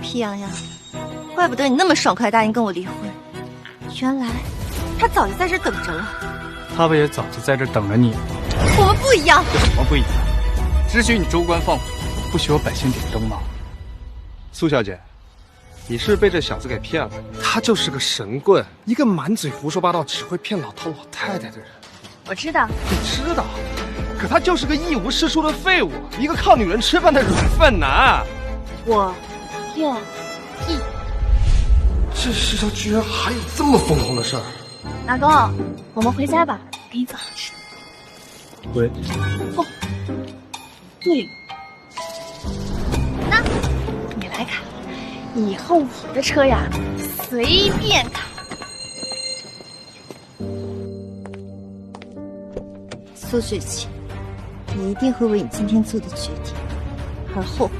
皮洋洋，怪不得你那么爽快答应跟我离婚，原来他早就在这等着了。他不也早就在这等着你？我们不一样。有什么不一样？只许你州官放火，不许我百姓点灯吗？苏小姐，你是被这小子给骗了。他就是个神棍，一个满嘴胡说八道、只会骗老头老太太的人。我知道，你知道，可他就是个一无是处的废物，一个靠女人吃饭的软饭男。我愿意。这世上居然还有这么疯狂的事儿！老公，我们回家吧，给你做好吃的。回。哦，对了，那你来开，以后我的车呀，随便开。苏雪晴，你一定会为你今天做的决定而后悔。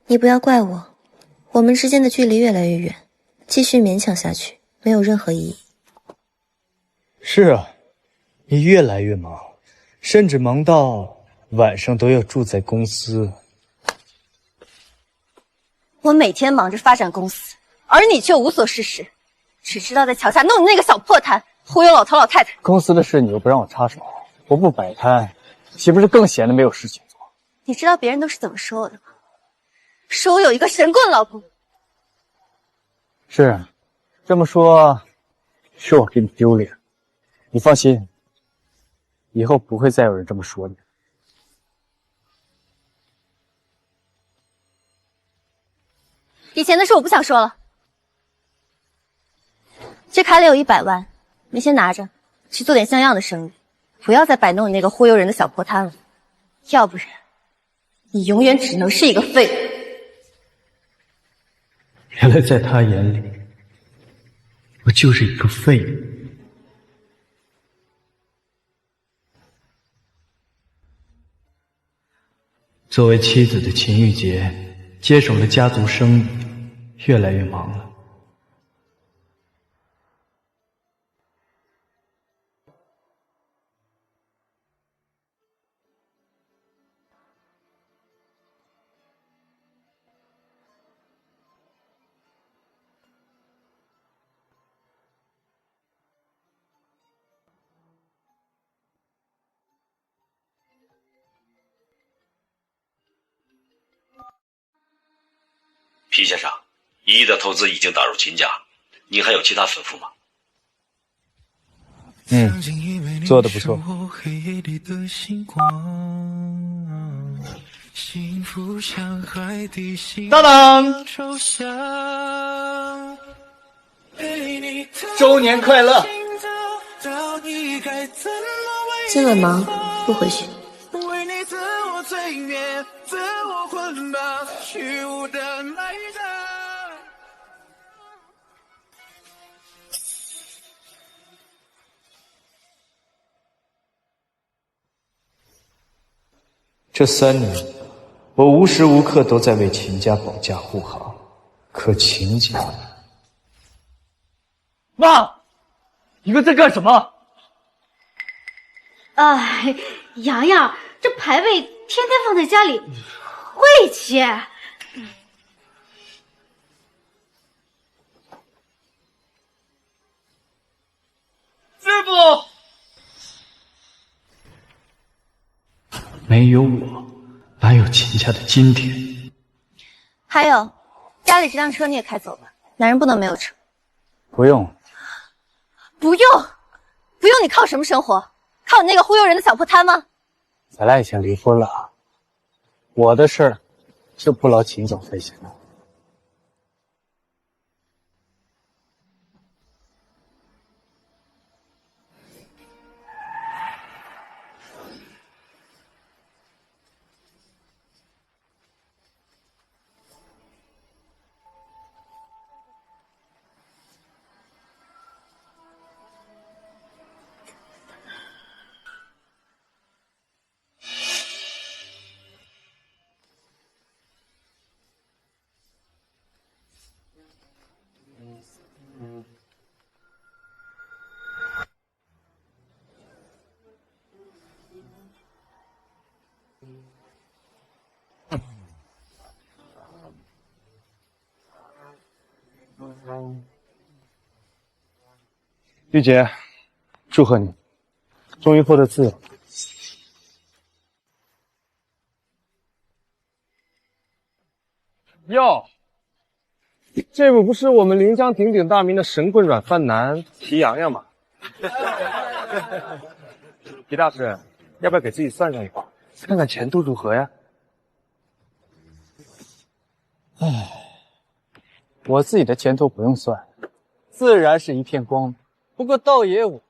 你不要怪我，我们之间的距离越来越远，继续勉强下去没有任何意义。是啊，你越来越忙，甚至忙到晚上都要住在公司。我每天忙着发展公司，而你却无所事事，只知道在桥下弄你那个小破摊，忽悠老头老太太。公司的事你又不让我插手，我不摆摊，岂不是更闲得没有事情做？你知道别人都是怎么说我的吗？说我有一个神棍老公。是，这么说，是我给你丢脸。你放心，以后不会再有人这么说你。以前的事我不想说了。这卡里有100万，你先拿着，去做点像样的生意，不要再摆弄你那个忽悠人的小破摊了，要不然你永远只能是一个废物。原来在他眼里，我就是一个废物。作为妻子的秦玉洁接手了家族生意，越来越忙了。皮先生，1亿的投资已经打入秦家，您还有其他吩咐吗？做得不错。当当，周年快乐！今晚忙，不回去。这3年，我无时无刻都在为秦家保驾护航，可秦家……妈，你们在干什么？哎，洋洋，这牌位天天放在家里，晦气。师傅，没有我，哪有秦家的今天？还有，家里这辆车你也开走吧，男人不能没有车。不用，不用，不用，你靠什么生活？靠你那个忽悠人的小破摊吗？咱俩已经离婚了，我的事儿就不劳秦总费心了。玉洁，祝贺你，终于获得自由。哟，这不是我们临江鼎鼎大名的神棍软饭男皮洋洋吗？皮大师，要不要给自己算上一卦，看看前途如何呀？我自己的前途不用算，自然是一片光明。不过倒爷我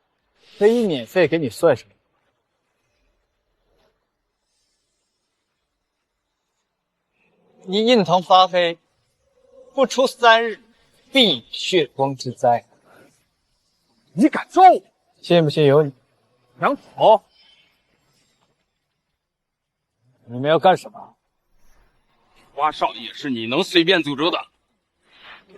可以免费给你算上。你印堂发黑，不出3日，必引血光之灾。你敢咒我？信不信由你。杨口，你们要干什么？花少爷是你能随便诅咒的？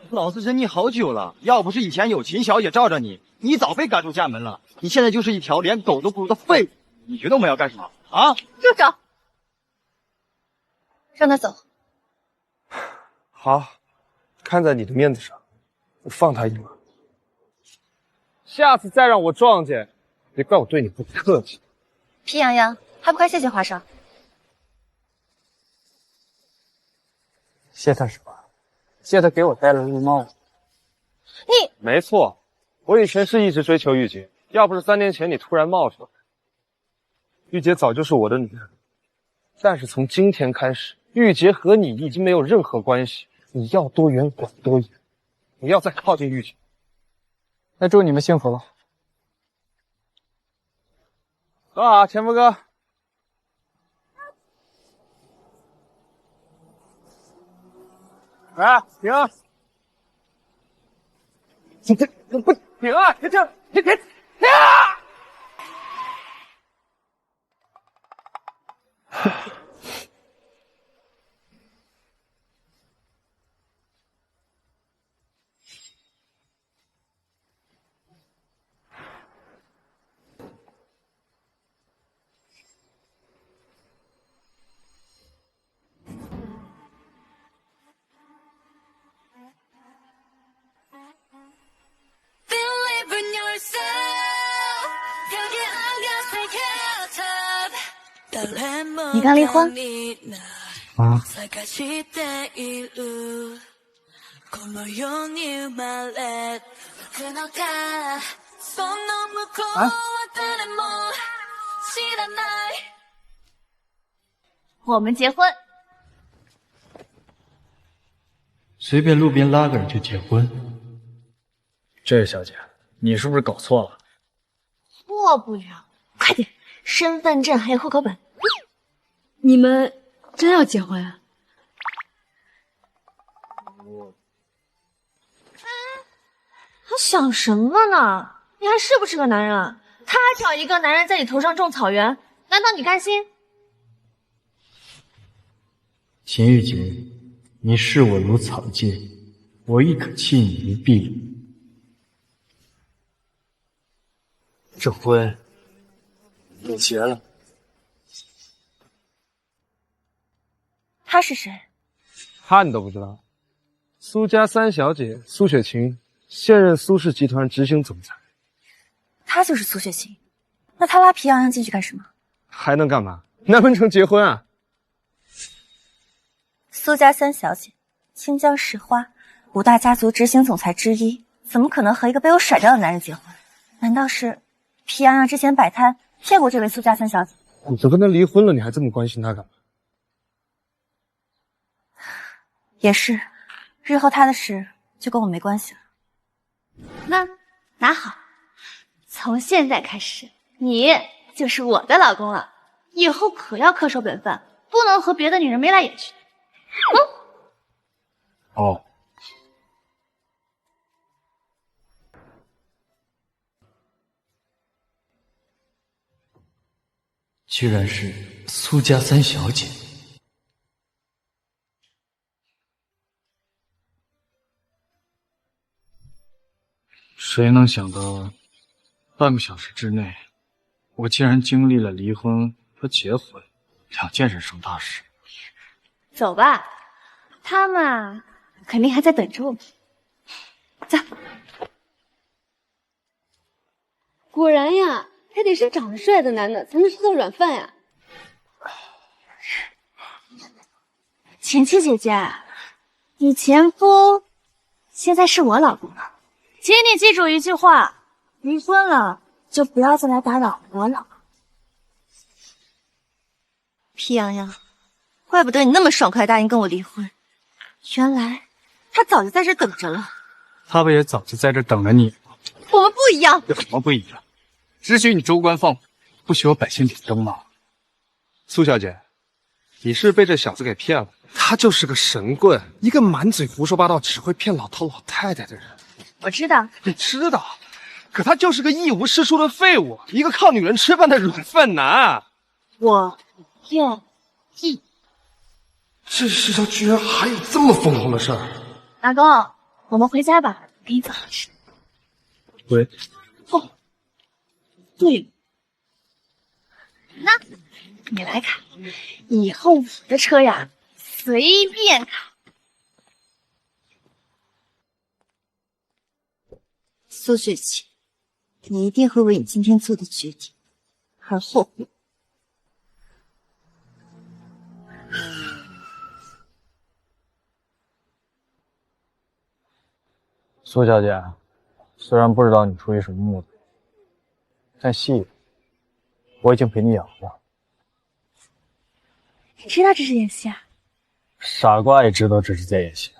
老子忍你好久了，要不是以前有秦小姐罩着你，你早被赶出家门了。你现在就是一条连狗都不如的废物，你觉得我们要干什么啊？住手！让他走。好，看在你的面子上，我放他一马。下次再让我撞见，别怪我对你不客气。皮洋洋，还不快谢谢华少？谢他什么？谢他给我戴了绿帽子。你没错，我以前是一直追求玉洁，要不是3年前你突然冒出来，玉洁早就是我的女人。但是从今天开始，玉洁和你已经没有任何关系，你要多远管多远，不要再靠近玉洁。那祝你们幸福了。喝啊，前夫哥。哎，停！这不停啊！停！你刚离婚？啊？我们结婚。随便路边拉个人就结婚？这位小姐，你是不是搞错了？错不了，快点，身份证还有户口本。你们真要结婚啊？他想什么呢？你还是不是个男人啊？他找一个男人在你头上种草原，难道你甘心？秦玉洁，你视我如草芥，我亦可弃你于敝履。这婚你结了。他是谁？他你都不知道？苏家三小姐苏雪晴，现任苏氏集团执行总裁。他就是苏雪晴。那他拉皮洋洋进去干什么？还能干嘛？难不成结婚啊？苏家三小姐，清江石花，5大家族执行总裁之一，怎么可能和一个被我甩掉的男人结婚？难道是皮洋洋之前摆摊骗过这位苏家三小姐？你都跟他离婚了，你还这么关心他干嘛？也是，日后他的事就跟我没关系了。那拿好，从现在开始，你就是我的老公了。以后可要恪守本分，不能和别的女人眉来眼去。哦，居然是苏家三小姐。谁能想到，半个小时之内，我竟然经历了离婚和结婚2件人生大事。走吧，他们啊，肯定还在等着我们。走。果然呀，还得是长得帅的男的才能吃到软饭呀。晴晴姐姐，你前夫现在是我老公了，请你记住一句话：离婚了就不要再来打扰我了。皮洋洋，怪不得你那么爽快答应跟我离婚，原来他早就在这等着了。他不也早就在这等着你吗？我们不一样。有什么不一样？只许你州官放火，不许我百姓点灯吗？苏小姐，你是被这小子给骗了。他就是个神棍，一个满嘴胡说八道、只会骗老头老太太的人。我知道，你知道，可他就是个一无是处的废物，一个靠女人吃饭的软饭男。我愿意。这世上居然还有这么疯狂的事儿！老公，我们回家吧，给你做好吃。喂。哦，对了，那你来卡，以后我的车呀，随便卡。苏雪琪，你一定会为你今天做的决定而后悔。苏小姐，虽然不知道你出于什么目的，但戏我已经陪你演了。你知道这是演戏啊？傻瓜也知道这是在演戏。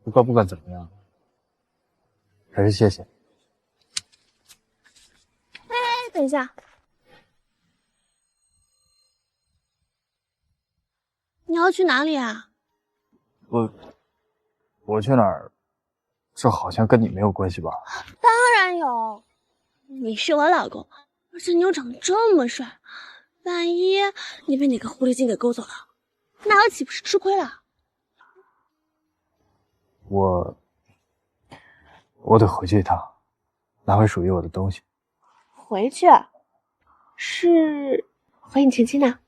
不过不管怎么样，还是谢谢。哎，等一下，你要去哪里啊？我去哪儿？这好像跟你没有关系吧？当然有，你是我老公，而且你又长得这么帅，万一你被哪个狐狸精给勾走了，那我岂不是吃亏了？我得回去一趟，拿回属于我的东西。回去？是回你前妻那？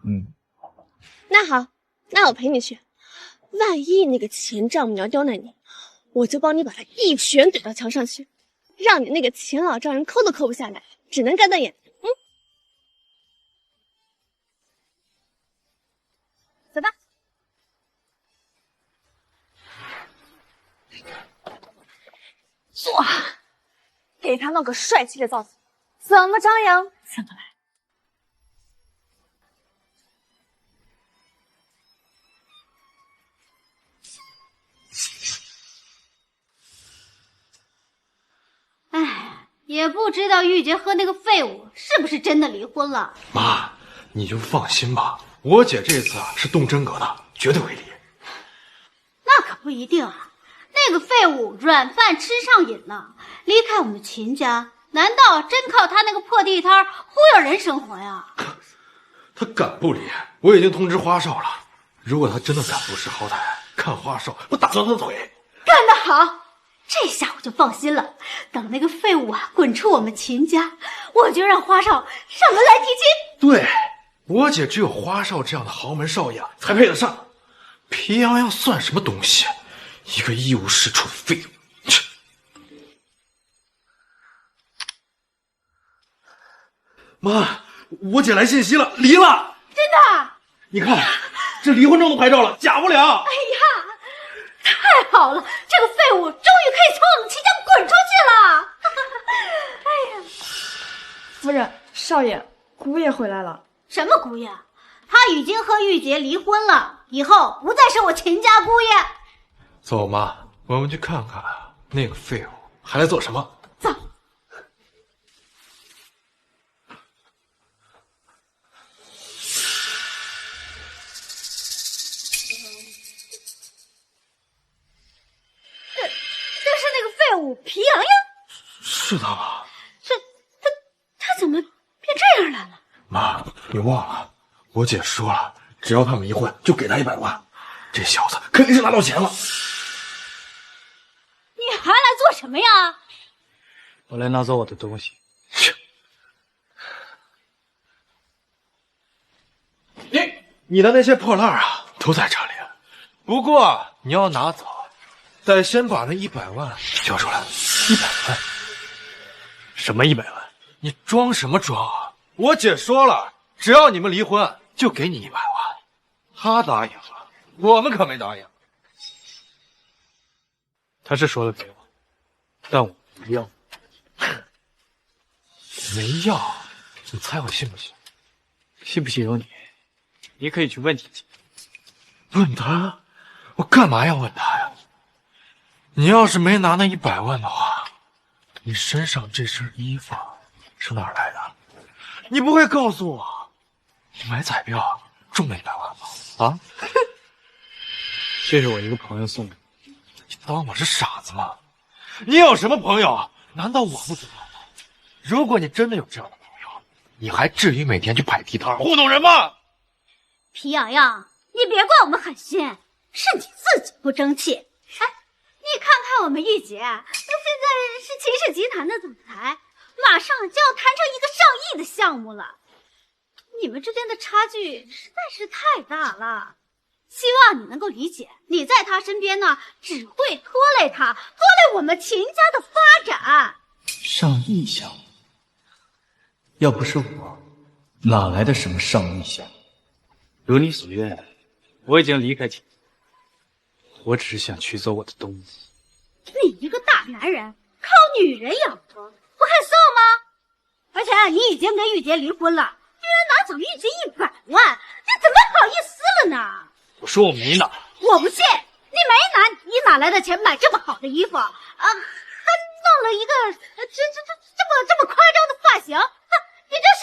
嗯。那好，那我陪你去。万一那个前丈母娘刁难你，我就帮你把她一拳怼到墙上去，让你那个前老丈人抠都抠不下来，只能干瞪眼。走吧。坐，给他弄个帅气的造型，怎么张扬怎么来。哎，也不知道玉洁和那个废物是不是真的离婚了。妈，你就放心吧，我姐这次是动真格的，绝对会离。那可不一定啊，那个废物软饭吃上瘾了，离开我们秦家，难道真靠他那个破地摊忽悠人生活呀？他敢不离，我已经通知花少了。如果他真的敢不识好歹，看花少我打断他的腿。干得好！这下我就放心了。等那个废物啊滚出我们秦家，我就让花少上门来提亲。对，我姐只有花少这样的豪门少爷才配得上。皮洋洋算什么东西？一个一无是处的废物！切！妈，我姐来信息了，离了。真的？你看，这离婚证都拍照了，假不了。哎呀，太好了，这个废物终于可以从我们秦家滚出去了。哎呀，夫人，少爷，姑爷回来了。什么姑爷？他已经和玉洁离婚了，以后不再是我秦家姑爷。走妈，我们去看看那个废物还来做什么。走。这是那个废物皮洋洋？是他吗？他怎么变这样来了？妈，你忘了，我姐说了，只要他们离婚，就给他100万。这小子肯定是拿到钱了。你还来做什么呀？我来拿走我的东西。你的那些破烂啊，都在这里。不过你要拿走，得先把那100万交出来。100万？什么100万？你装什么装啊？我姐说了，只要你们离婚，就给你100万。她答应了，我们可没答应。他是说了给我，但我不要。没要？你猜我信不信？信不信由你，你可以去问姐姐。问他？我干嘛要问他呀？你要是没拿那100万的话，你身上这身衣服是哪儿来的？你不会告诉我，你买彩票中了100万吧？啊？这是我一个朋友送的。你当我是傻子吗？你有什么朋友？难道我不知道吗？如果你真的有这样的朋友，你还至于每天去摆地摊糊弄人吗？皮洋洋，你别怪我们狠心，是你自己不争气。哎，你看看我们玉洁，那现在是秦氏集团的总裁，马上就要谈成一个上亿的项目了。你们之间的差距实在是太大了，希望你能够理解。你在他身边呢，只会拖累他，拖累我们秦家的发展。上亿项目，要不是我，哪来的什么上亿项目？如你所愿，我已经离开秦家，我只是想取走我的东西。你一个大男人，靠女人养活，不害臊吗？而且你已经跟玉洁离婚了，居然拿走玉洁100万，这怎么好意思了呢？我说我没拿。我不信，你没拿，你哪来的钱买这么好的衣服啊？还弄了一个这么夸张的发型，你这是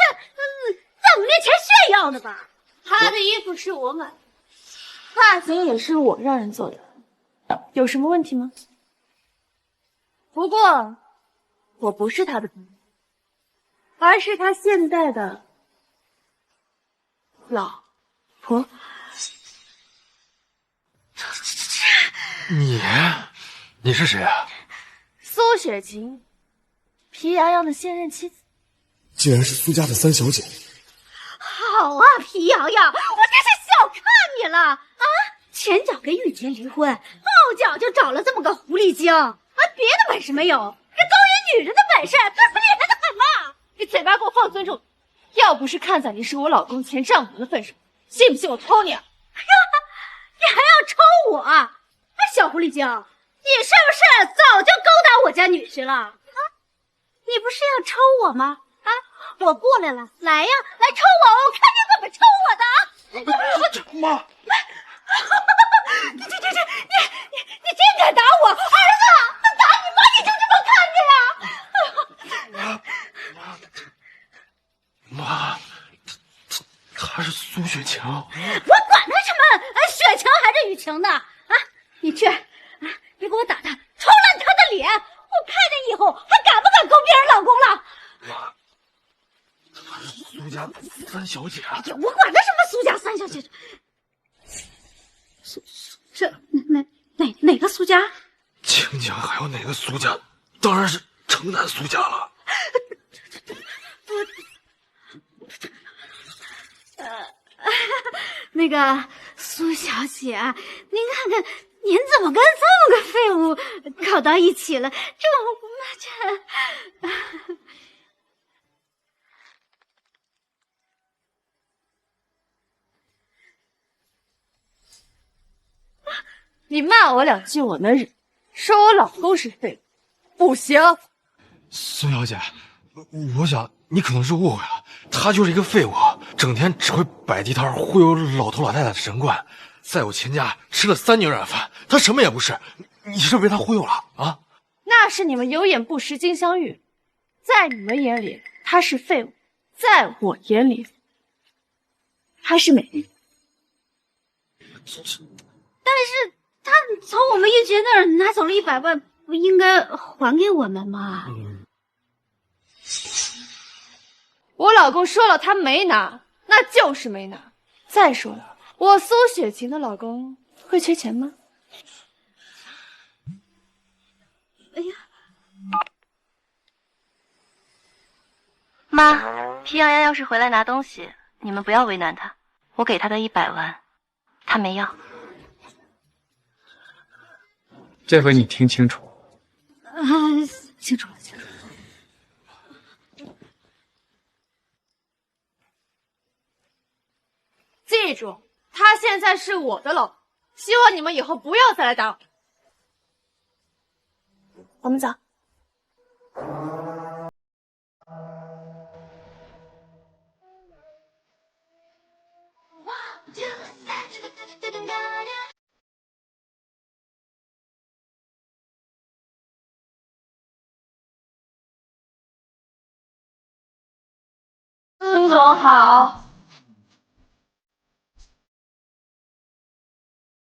在我们面前炫耀的吧？他的衣服是我买，发型也是我让人做的，有什么问题吗？不过我不是他的朋友，而是他现在的老婆。你是谁啊？苏雪晴，皮洋洋的现任妻子。竟然是苏家的3小姐。好啊，皮洋洋，我真是小看你了啊！前脚跟玉洁离婚，后脚就找了这么个狐狸精啊！别的本事没有，这勾引女人的本事可是厉害的很嘛！你嘴巴给我放尊重，要不是看在你是我老公前丈夫的份上，信不信我抽你啊？你还要抽我？小狐狸精，你是不是早就勾搭我家女婿了？啊，你不是要抽我吗？啊，我过来了，来呀，来抽我看你怎么抽我的啊！妈，你竟敢打我儿子！打你妈，你就这么看着呀？妈，她是苏雪晴。我管他什么雪晴还是雨晴的啊！你去啊，你给我打他，抽烂他的脸！我看见以后还敢不敢勾别人老公了？妈，她是苏家3小姐啊！我管他什么苏家3小姐，这哪个苏家？秦家还有哪个苏家？当然是城南苏家了。那个苏小姐，您看看，您怎么跟这么个废物搞到一起了？你骂我2句我能忍，说我老公是废物，不行。苏小姐，我想你可能是误会了，他就是一个废物，整天只会摆地摊忽悠老头老太太的神棍，在我秦家吃了3年软饭，他什么也不是。你是被他忽悠了啊？那是你们有眼不识金镶玉，在你们眼里他是废物，在我眼里他是美丽。但是他从我们玉洁那儿拿走了100万，不应该还给我们吗？我老公说了他没拿，那就是没拿。再说了，我苏雪晴的老公会缺钱吗？哎呀，妈，皮洋洋要是回来拿东西，你们不要为难他，我给他的100万，他没要。这回你听清楚，清楚了，清楚了。记住，她现在是我的老婆，希望你们以后不要再来打扰。我们走。孙总好。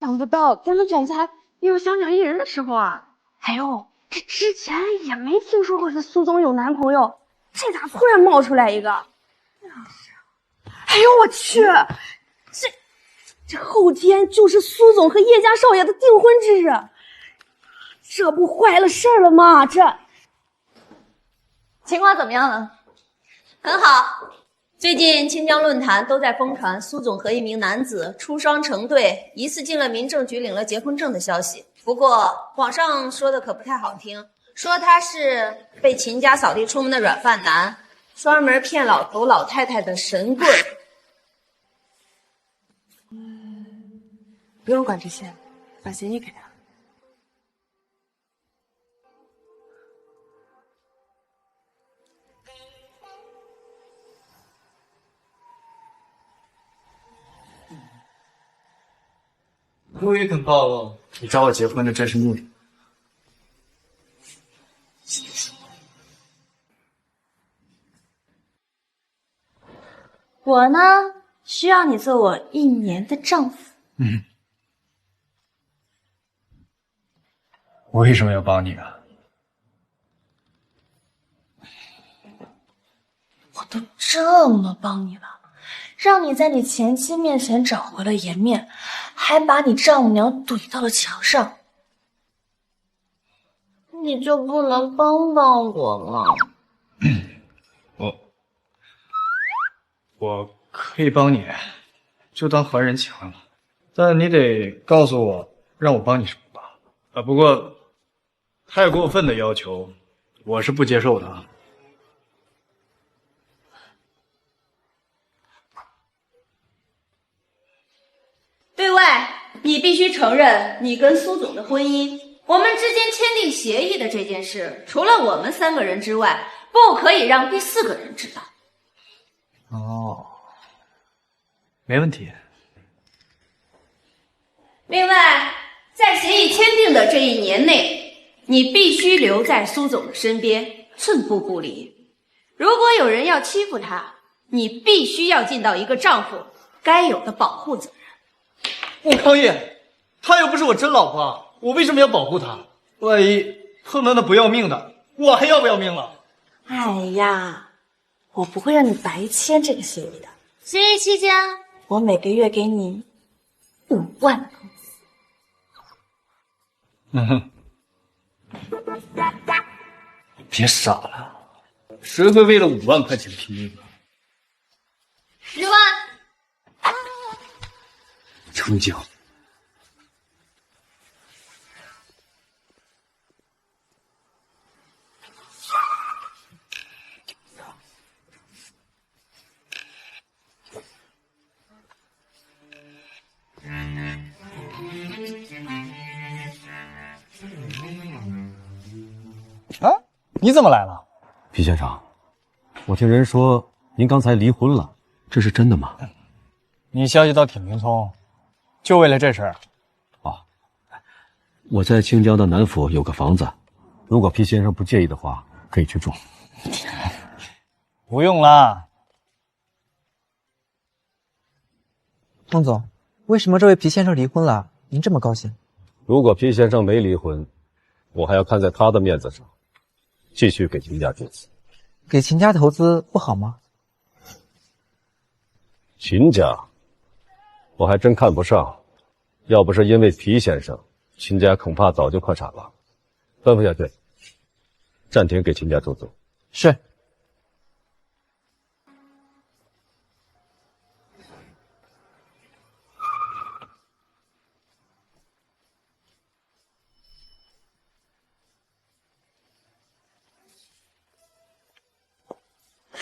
想不到咱们总裁也有想整艺人的时候啊！哎呦，这之前也没听说过这苏总有男朋友，这咋突然冒出来一个？哎呦我去，这后天就是苏总和叶家少爷的订婚之日，这不坏了事儿了吗？这情况怎么样了？很好。最近清江论坛都在疯传苏总和一名男子出双成对，疑似进了民政局领了结婚证的消息。不过网上说的可不太好听，说他是被秦家扫地出门的软饭男，专门骗老头老太太的神棍。不用管这些，把协议给他。终于肯报了你找我结婚的真实目的。我呢，需要你做我1年的丈夫。我为什么要帮你啊？我都这么帮你了，让你在你前妻面前找回了颜面，还把你丈母娘怼到了墙上，你就不能帮帮我吗？我可以帮你，就当还人情了。但你得告诉我，让我帮你什么吧。不过太过分的要求，我是不接受的啊。对外，你必须承认你跟苏总的婚姻，我们之间签订协议的这件事，除了我们3个人之外，不可以让第4个人知道。哦，没问题。另外，在协议签订的这1年内，你必须留在苏总的身边，寸步不离。如果有人要欺负他，你必须要尽到一个丈夫该有的保护责任。康业，她又不是我真老婆，我为什么要保护她？万一碰到那不要命的，我还要不要命了？哎呀，我不会让你白签这个协议的。协议期间，我每个月给你5万工资。别傻了，谁会为了5万块钱拼命啊？10万。成交。啊，你怎么来了？皮先生，我听人说您刚才离婚了，这是真的吗？你消息倒挺灵通，就为了这事儿。我在清江的南府有个房子，如果皮先生不介意的话，可以去住。不用啦。孟总，为什么这位皮先生离婚了，您这么高兴？如果皮先生没离婚，我还要看在他的面子上，继续给秦家注资。给秦家投资不好吗？秦家，我还真看不上。要不是因为皮先生，秦家恐怕早就破产了。吩咐下去，暂停给秦家注资。是。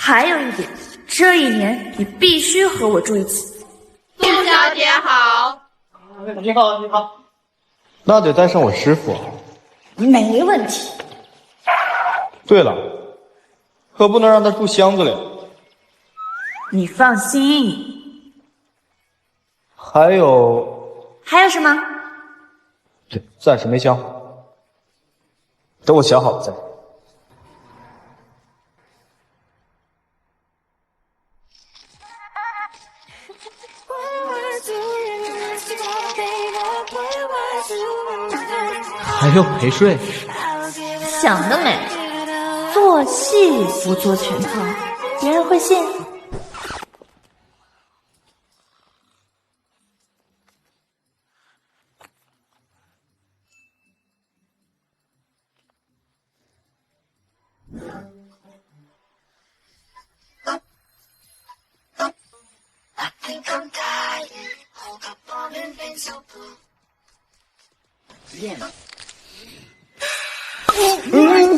还有一点，这一年你必须和我住一起。苏小姐好。你好，你好。那得带上我师傅。没问题。对了，可不能让他住箱子里。你放心。还有什么？对，暂时没想好，等我想好了再。还要陪睡？想得美！做戏不做全套，别人会信。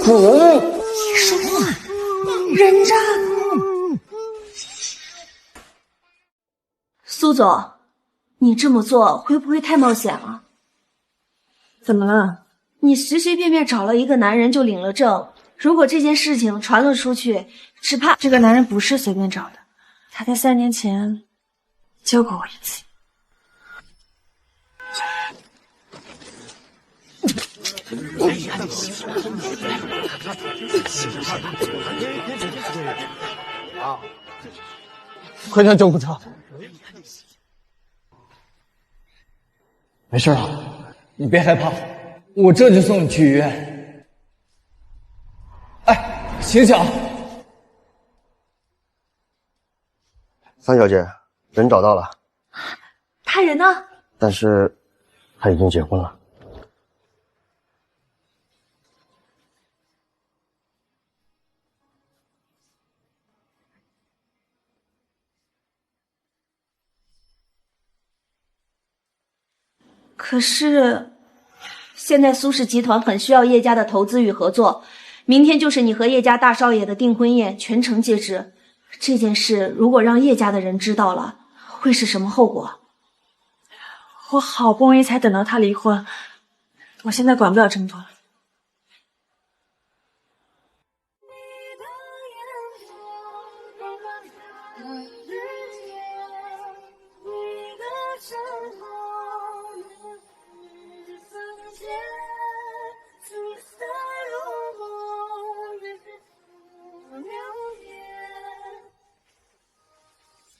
别说话，忍着。苏总，你这么做会不会太冒险了？怎么了？你随随便便找了一个男人就领了证，如果这件事情传了出去，只怕……这个男人不是随便找的，他在3年前救过我一次。快点救护车！没事了，你别害怕，我这就送你去医院。哎，醒醒！三小姐，人找到了，他人呢？但是他已经结婚了。可是，现在苏氏集团很需要叶家的投资与合作，明天就是你和叶家大少爷的订婚宴，全程皆知。这件事如果让叶家的人知道了，会是什么后果？我好不容易才等到他离婚，我现在管不了这么多了。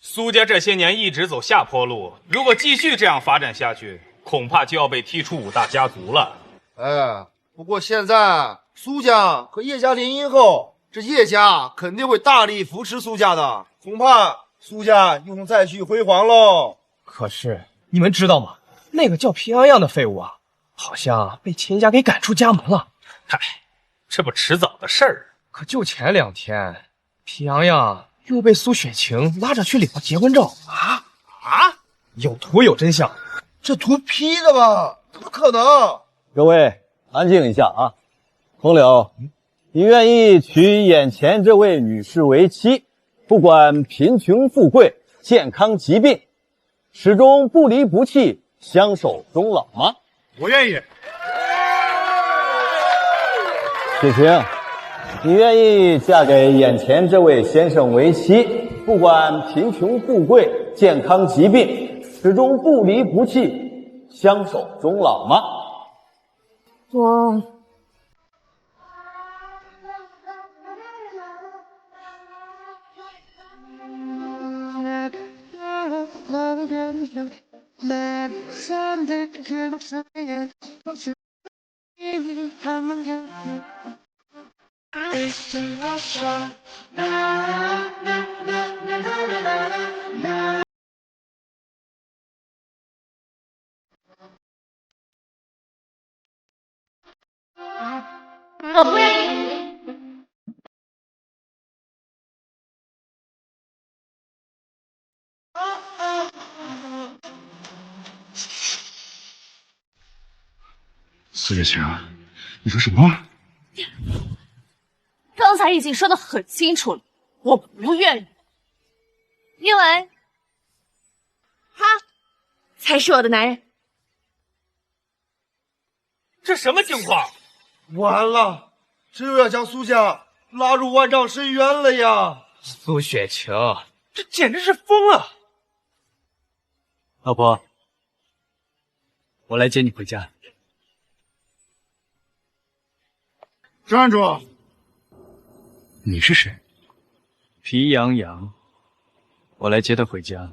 苏家这些年一直走下坡路，如果继续这样发展下去，恐怕就要被踢出5大家族了。哎，不过现在苏家和叶家联姻后，这叶家肯定会大力扶持苏家的，恐怕苏家又能再续辉煌喽。可是你们知道吗？那个叫皮洋洋的废物啊，好像被秦家给赶出家门了。嗨，这不迟早的事儿。可就前2天，皮洋洋又被苏雪晴拉着去领了结婚证啊！有图有真相，这图 P 的吧？怎么可能？各位安静一下啊！风柳，你愿意娶眼前这位女士为妻，不管贫穷富贵、健康疾病，始终不离不弃，相守终老吗？我愿意。雪晴，你愿意嫁给眼前这位先生为妻，不管贫穷富贵、健康疾病，始终不离不弃，相守终老吗？我不愿意。苏月晴，你说什么？刚才已经说得很清楚了，我不愿意，因为他才是我的男人。这什么情况？完了，这又要将苏家拉入万丈深渊了呀！苏雪晴，这简直是疯了！老婆，我来接你回家。站住！你是谁？皮洋洋，我来接他回家。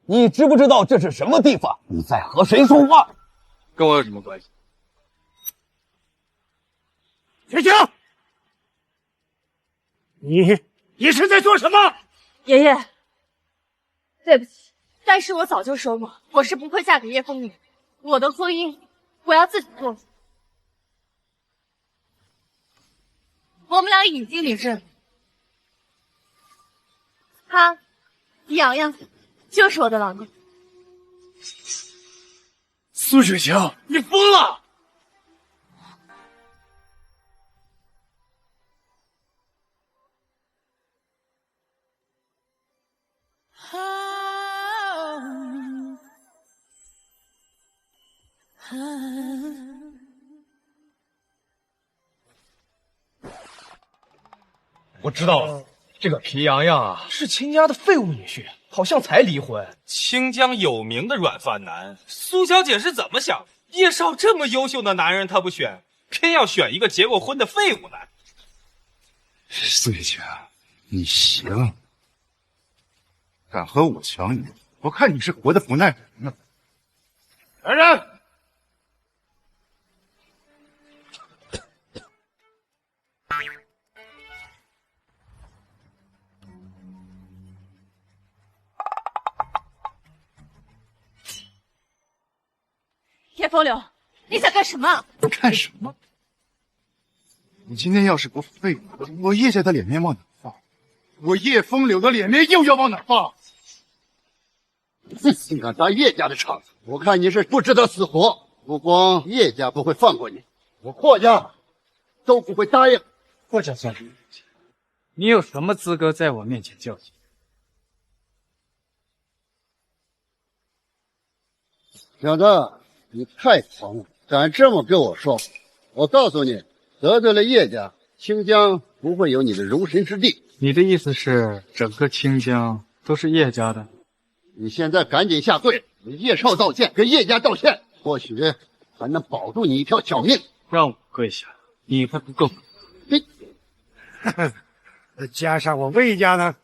你知不知道这是什么地方？你在和谁说话？跟我有什么关系？雪晴，你是在做什么？爷爷，对不起，但是我早就说过，我是不会嫁给叶枫林，我的婚姻我要自己做主。我们俩已经领证，他洋洋就是我的老公。苏雪晴，你疯了！我知道了，这个皮洋洋啊，是秦家的废物女婿，好像才离婚。清江有名的软饭男，苏小姐是怎么想？叶少这么优秀的男人，她不选，偏要选一个结过婚的废物男。苏雪晴，你行，敢和我抢女，我看你是活得不耐烦呢。来人！叶风流，你想干什么？干什么？你今天要是不废我叶家的脸面往哪放？我叶风流的脸面又要往哪放？竟敢砸叶家的场子，我看你是不知道死活。不光叶家不会放过你，我霍家都不会答应。霍家算什么？你有什么资格在我面前较劲？小子，你太狂了，敢这么跟我说！我告诉你，得罪了叶家，清江不会有你的容身之地。你的意思是，整个清江都是叶家的？你现在赶紧下跪，给叶少道歉，给叶家道歉，或许还能保住你一条小命。让我跪下，你还不够？加上我魏家呢？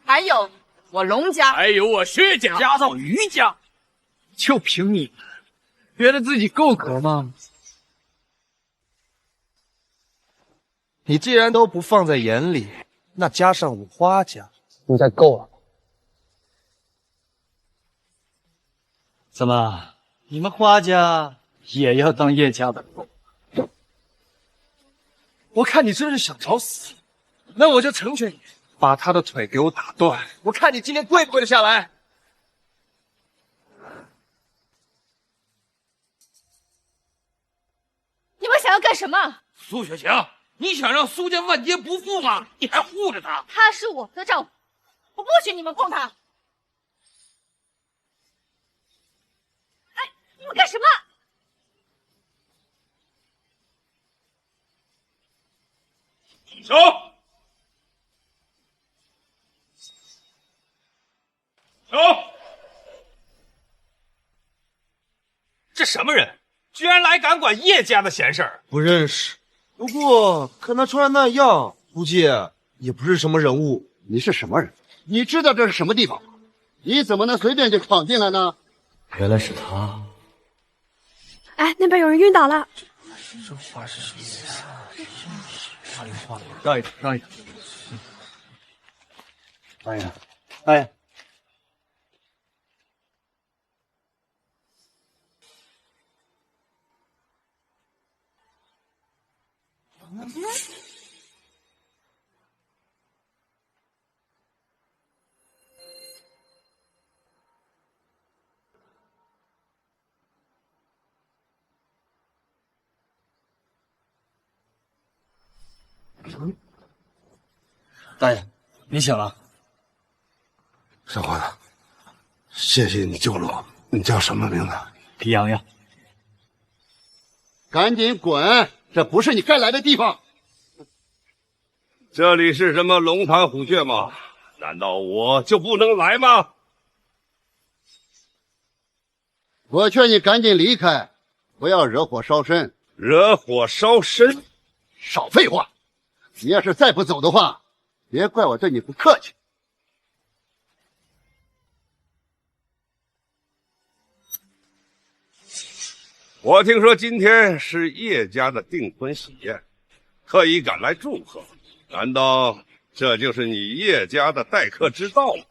还有我龙家，还有我薛家，加上余家，就凭你，觉得自己够格吗？你既然都不放在眼里，那加上我花家，应该够了。怎么，你们花家也要当叶家的狗？我看你真是想找死，那我就成全你，把他的腿给我打断，我看你今天跪不跪得下来。你们想要干什么？苏雪晴，你想让苏家万劫不复吗？你还护着他？他是我的丈夫，我不许你们碰他。哎，你们干什么？手！手！这什么人？居然来敢管叶家的闲事儿！不认识，不过看他穿那样，估计也不是什么人物。你是什么人？你知道这是什么地方吗？你怎么能随便就闯进来呢？原来是他。哎，那边有人晕倒了。这话是什么意思？让一点，让一点。哎呀，哎。大爷，你醒了。小伙子，谢谢你救了我。你叫什么名字？皮洋洋。赶紧滚！这不是你该来的地方。这里是什么龙潭虎穴吗？难道我就不能来吗？我劝你赶紧离开，不要惹火烧身。惹火烧身？少废话！你要是再不走的话，别怪我对你不客气。我听说今天是叶家的订婚喜宴，特意赶来祝贺。难道这就是你叶家的待客之道吗？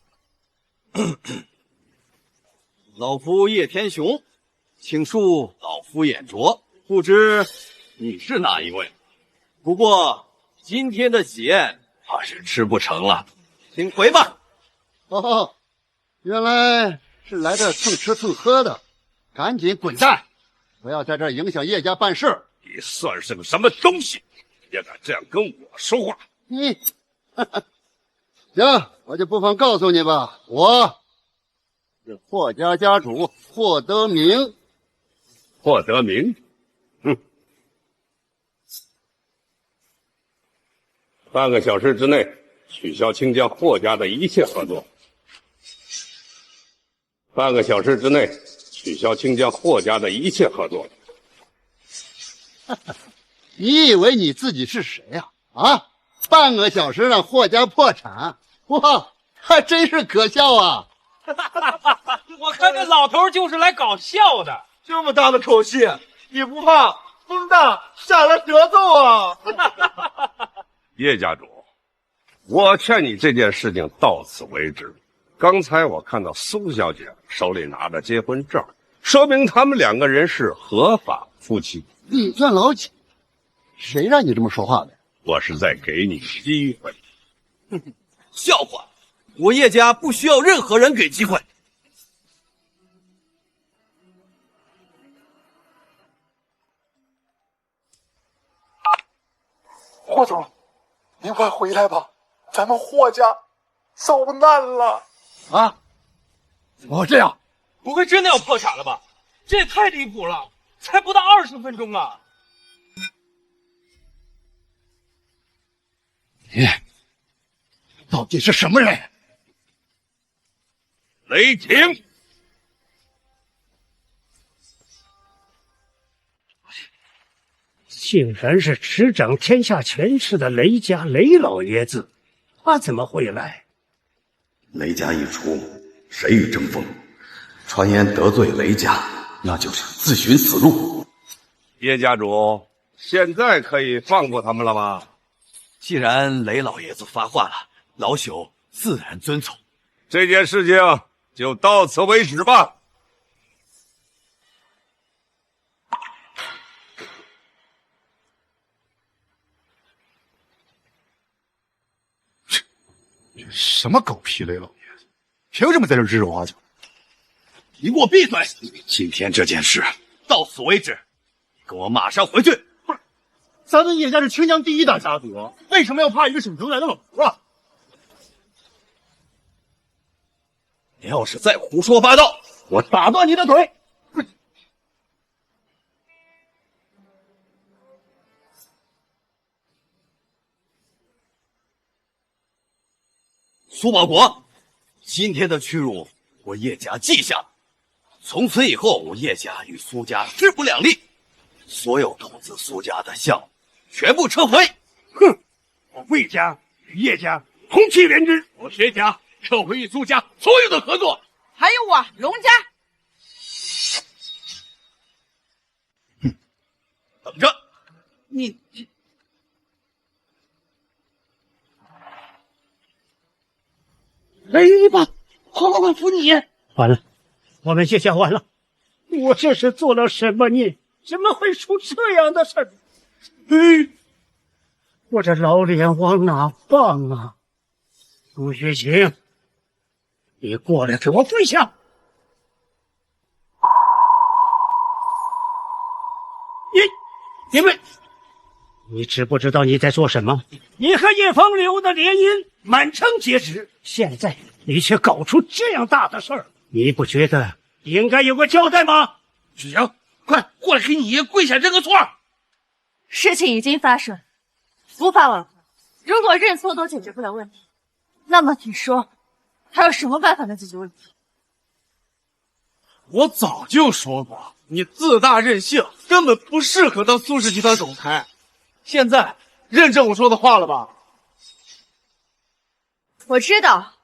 老夫叶天雄，请恕老夫眼拙，不知你是哪一位？不过今天的喜宴怕是吃不成了，请回吧。哦，原来是来这蹭吃蹭喝的，赶紧滚蛋！不要在这儿影响叶家办事。你算是个什么东西，也敢这样跟我说话？你，行，我就不妨告诉你吧，我是霍家家主霍德明。霍德明，半个小时之内取消清江霍家的一切合作。半个小时之内取消清江霍家的一切合作。你以为你自己是谁呀？啊，半个小时让霍家破产，哇，还真是可笑啊！我看这老头就是来搞笑的，这么大的口气，你不怕风大闪了舌头啊？叶家主，我劝你这件事情到此为止。刚才我看到苏小姐手里拿着结婚证，说明他们两个人是合法夫妻。你算老几？谁让你这么说话的？我是在给你机会。笑话！我叶家不需要任何人给机会。霍总，您快回来吧，咱们霍家遭难了。啊？怎么会这样？不会真的要破产了吧？这也太离谱了，才不到20分钟啊！你到底是什么人？雷霆！竟然是执掌天下权势的雷家雷老爷子，他怎么会来？雷家一出，谁与争锋？传言得罪雷家，那就是自寻死路。叶家主，现在可以放过他们了吧？既然雷老爷子发话了，老朽自然遵从。这件事情就到此为止吧。什么狗屁雷老爷子，凭什么在这指手画脚？你给我闭嘴！今天这件事到此为止，跟我马上回去。不是，咱们叶家是清江第一大家族，为什么要怕一个省城来的老头啊？你要是再胡说八道，我打断你的腿！苏保国，今天的屈辱我叶家记下了，从此以后我叶家与苏家势不两立，所有投资苏家的项目全部撤回。哼，我魏家与叶家同气连枝，我薛家撤回与苏家所有的合作。还有我龙家，等着！你来吧，快扶你！完了，我们叶家完了！我这是做了什么孽？怎么会出这样的事儿？我这老脸往哪放啊？苏学晴，你过来给我跪下！你们你知不知道你在做什么？你和叶风流的联姻满城皆知，现在你却搞出这样大的事儿，你不觉得应该有个交代吗？许晴，快过来给你爷跪下认个错。事情已经发生，无法挽回。如果认错都解决不了问题，那么你说还有什么办法能解决问题？我早就说过，你自大任性，根本不适合当苏氏集团总裁。现在认证我说的话了吧？我知道，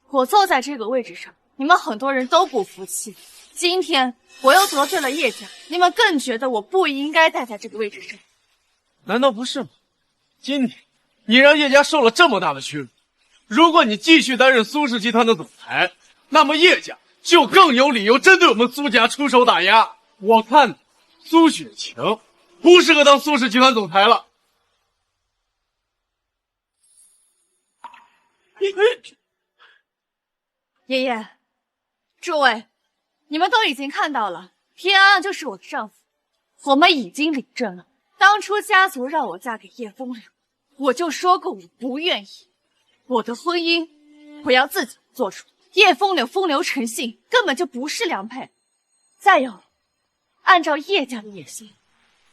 我坐在这个位置上，你们很多人都不服气。今天我又得罪了叶家，你们更觉得我不应该待在这个位置上。难道不是吗？今天你让叶家受了这么大的屈辱，如果你继续担任苏氏集团的总裁，那么叶家就更有理由针对我们苏家出手打压。我看苏雪晴不适合当苏氏集团总裁了。爷爷，诸位，你们都已经看到了，皮安安就是我的丈夫，我们已经领证了。当初家族让我嫁给叶风流，我就说过我不愿意，我的婚姻我要自己做主。叶风流风流成性，根本就不是良配。再有，按照叶家的野心，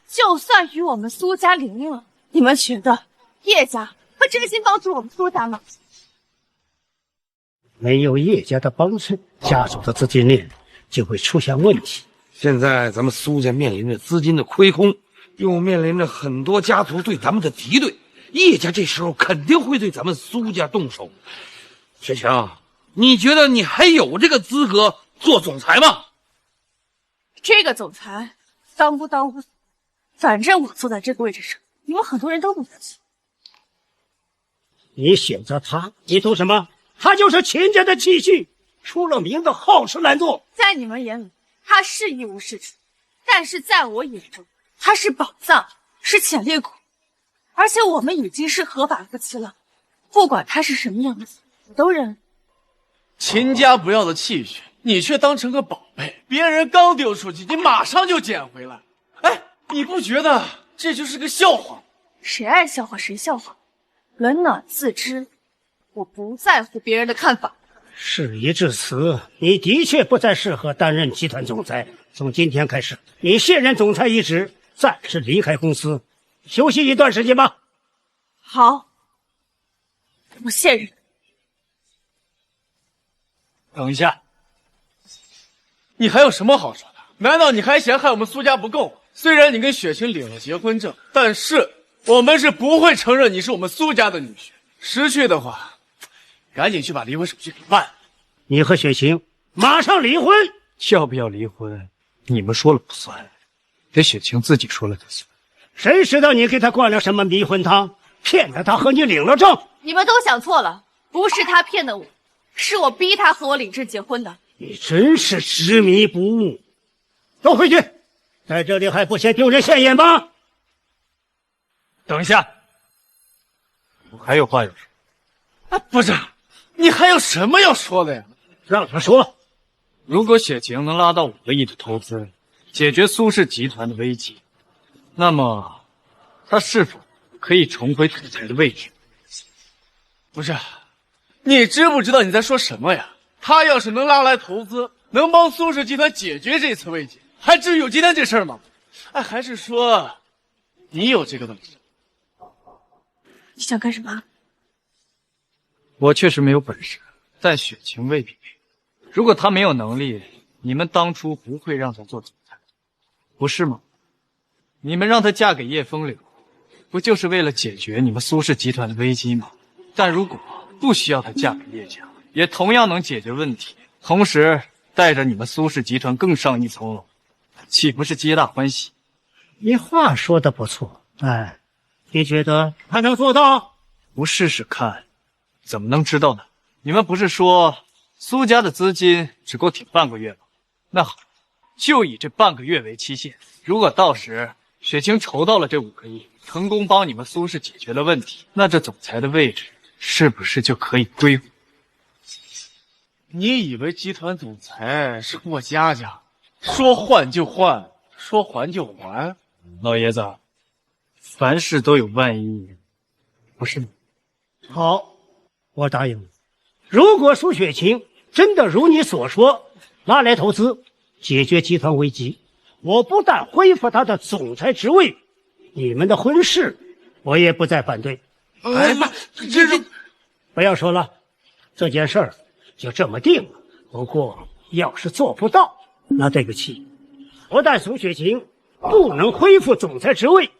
就算与我们苏家联姻了，你们觉得叶家会真心帮助我们苏家吗？没有叶家的帮衬，家族的资金链就会出现问题。现在咱们苏家面临着资金的亏空，又面临着很多家族对咱们的敌对，叶家这时候肯定会对咱们苏家动手。雪晴，你觉得你还有这个资格做总裁吗？这个总裁当不当无所谓，反正我坐在这个位置上，你们很多人都不服气。你选择他，你图什么？他就是秦家的气息，出了名的好吃懒做。在你们眼里，他是一无是处，但是在我眼中，他是宝藏，是潜力股。而且我们已经是合法夫妻了，不管他是什么样的人，我都认。秦家不要的气血，你却当成个宝贝，别人刚丢出去，你马上就捡回来。哎，你不觉得这就是个笑话吗？谁爱笑话谁笑话，冷暖自知。我不在乎别人的看法。事已至此，你的确不再适合担任集团总裁。从今天开始，你卸任总裁一职，暂时离开公司，休息一段时间吧。好，我卸任。等一下，你还有什么好说的？难道你还嫌害我们苏家不够？虽然你跟雪晴领了结婚证，但是我们是不会承认你是我们苏家的女婿。识趣的话，赶紧去把离婚手续给办。你和雪晴马上离婚。要不要离婚，你们说了不算，得雪晴自己说了才算。谁知道你给他灌了什么迷魂汤，骗得他和你领了证？你们都想错了，不是他骗的我，是我逼他和我领证结婚的。你真是执迷不悟。都回去，在这里还不嫌丢人现眼吗？等一下，我还有话要说。啊，不是，你还有什么要说的呀？让他说。如果雪晴能拉到5个亿的投资，解决苏氏集团的危机，那么他是否可以重回总裁的位置？不是，你知不知道你在说什么呀？他要是能拉来投资，能帮苏氏集团解决这次危机，还至于有今天这事儿吗？哎，还是说你有这个本事？你想干什么？我确实没有本事，但雪晴未必。如果她没有能力，你们当初不会让她做总裁，不是吗？你们让她嫁给叶风流，不就是为了解决你们苏氏集团的危机吗？但如果不需要她嫁给叶家，也同样能解决问题，同时带着你们苏氏集团更上一层楼，岂不是皆大欢喜？你话说的不错，哎，你觉得他能做到？不试试看，怎么能知道呢？你们不是说苏家的资金只够挺半个月吗？那好，就以这半个月为期限。如果到时雪晴筹到了这5个亿，成功帮你们苏氏解决了问题，那这总裁的位置是不是就可以归我？你以为集团总裁是过家家，说换就换，说还就还？老爷子，凡事都有万一，不是吗？好，我答应了。如果苏雪晴真的如你所说拿来投资，解决集团危机，我不但恢复他的总裁职位，你们的婚事我也不再反对。哎妈，这不要说了，这件事儿就这么定了。不过要是做不到，那对不起，不但苏雪晴不能恢复总裁职位，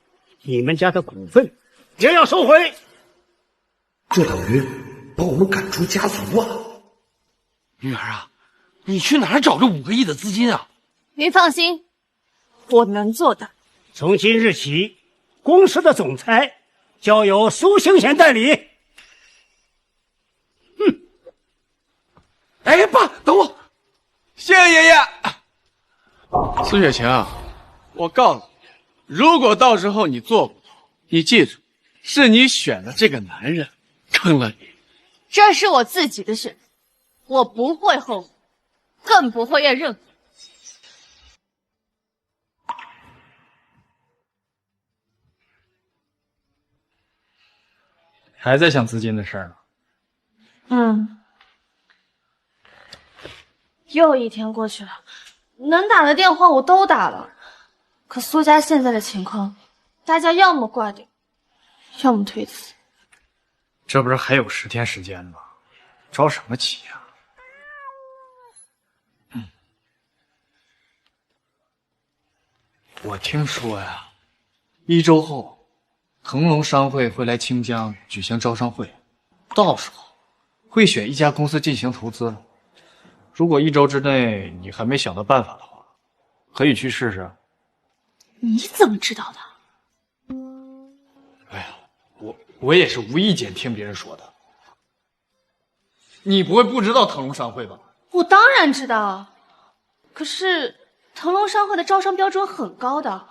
你们家的股份也要收回。这等于把我们赶出家族啊！女儿啊，你去哪儿找这5个亿的资金啊？您放心，我能做的。从今日起，公司的总裁交由苏星贤代理。哎，爸，等我！谢谢爷爷。苏雪晴，我告诉你，如果到时候你做不到，你记住，是你选的这个男人坑了你。这是我自己的事，我不会后悔，更不会怨任何人。还在想资金的事儿呢？又一天过去了，能打的电话我都打了，可苏家现在的情况，大家要么挂掉，要么推辞。这不是还有10天时间吗？着什么急呀？我听说呀，1周后，腾龙商会会来清江举行招商会，到时候会选一家公司进行投资。如果1周之内你还没想到办法的话，可以去试试。你怎么知道的？哎呀，我也是无意间听别人说的。你不会不知道腾龙商会吧？我当然知道，可是腾龙商会的招商标准很高的，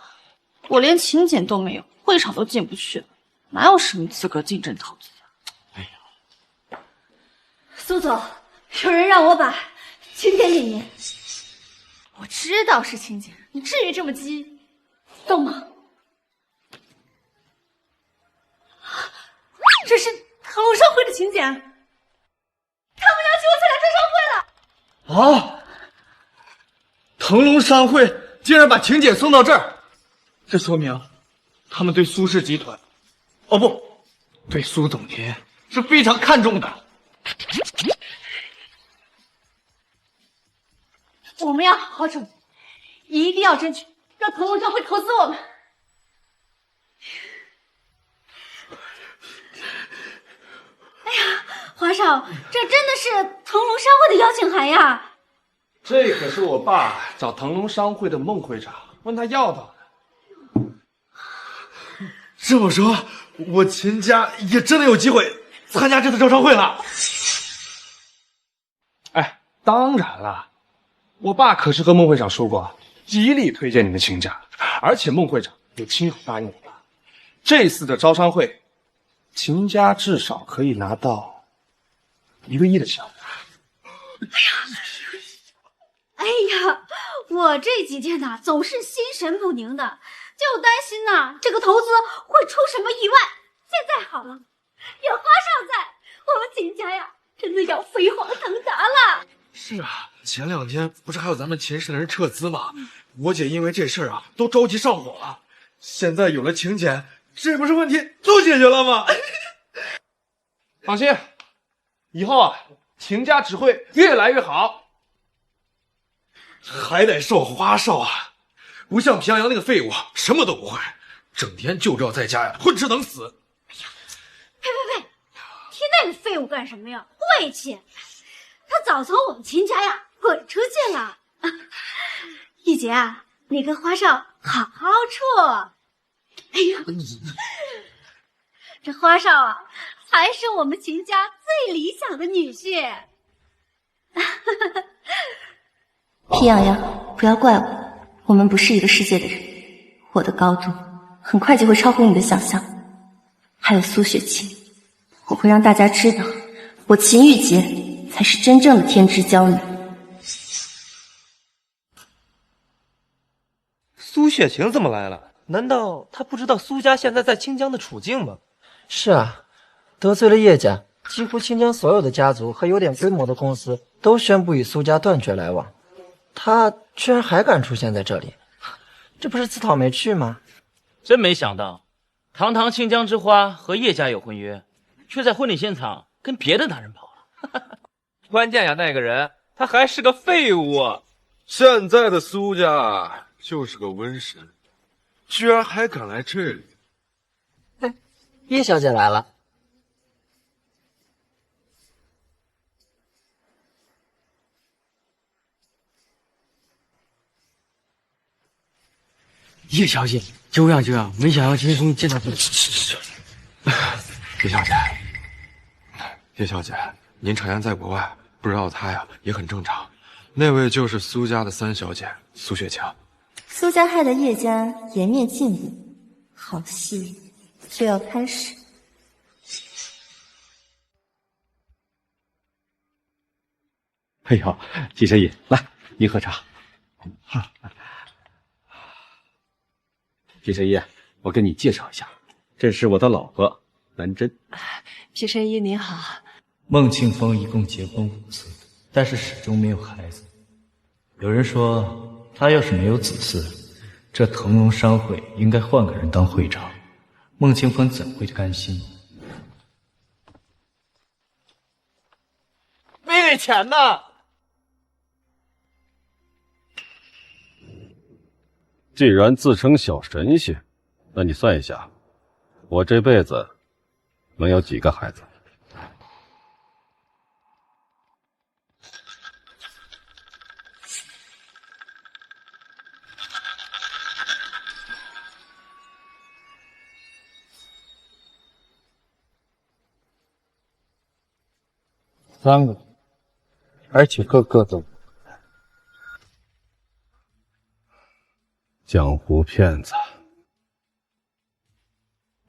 我连请柬都没有，会场都进不去，哪有什么资格竞争投资啊？苏总，有人让我把请柬给您。我知道是请柬，你至于这么激动吗？这是腾龙商会的请柬，他们要请我参加招商会了。啊！腾龙商会竟然把请柬送到这儿，这说明他们对苏氏集团，哦不，对苏总监是非常看重的。我们要好好争取，一定要争取让腾龙商会投资我们。哎呀，华少，这真的是腾龙商会的邀请函呀！这可是我爸找腾龙商会的孟会长问他要到的。这么说，我秦家也真的有机会参加这次招商会了。哎，当然了，我爸可是和孟会长说过，极力推荐你们秦家，而且孟会长也亲口答应我了，这次的招商会，秦家至少可以拿到1个亿的项目。哎呀，我这几天呐，总是心神不宁的，就担心呐，这个投资会出什么意外。现在好了，有花少在，我们秦家呀，真的要飞黄腾达了。是啊，前2天不是还有咱们秦氏的人撤资吗？我姐因为这事儿啊，都着急上火了。现在有了请柬，这不是问题都解决了吗？放心，以后啊，秦家只会越来越好。还得受花少啊，不像平阳那个废物，什么都不会，整天就知道在家呀混吃等死。呸！提那个废物干什么呀？晦气！他早从我们秦家呀滚出去了。玉洁啊，你跟花少好好处。哎呀，这花少啊，还是我们秦家最理想的女婿。皮痒痒，不要怪我们不是一个世界的人。我的高度很快就会超乎你的想象。还有苏雪晴，我会让大家知道，我秦玉洁才是真正的天之娇女。苏雪晴怎么来了？难道他不知道苏家现在在清江的处境吗？是啊，得罪了叶家，几乎清江所有的家族和有点规模的公司都宣布与苏家断绝来往。他居然还敢出现在这里，这不是自讨没趣吗？真没想到，堂堂清江之花和叶家有婚约，却在婚礼现场跟别的男人跑了。关键呀，那个人他还是个废物啊！现在的苏家就是个瘟神，居然还敢来这里。叶小姐来了。叶小姐，久仰久仰，没想到今天终于见到你。叶小姐，叶小姐，您常年在国外，不知道她呀也很正常。那位就是苏家的三小姐苏雪晴。苏家害得叶家颜面尽无，好戏就要开始。哎呦，季神医，来，您喝茶。季神医，我跟你介绍一下，这是我的老婆南真。皮神医您好。孟庆峰一共结婚5次，但是始终没有孩子。有人说，他要是没有子嗣，这腾龙商会应该换个人当会长。孟庆峰怎会甘心？没给钱呢。既然自称小神仙，那你算一下，我这辈子能有几个孩子？3个，而且个个都江湖骗子，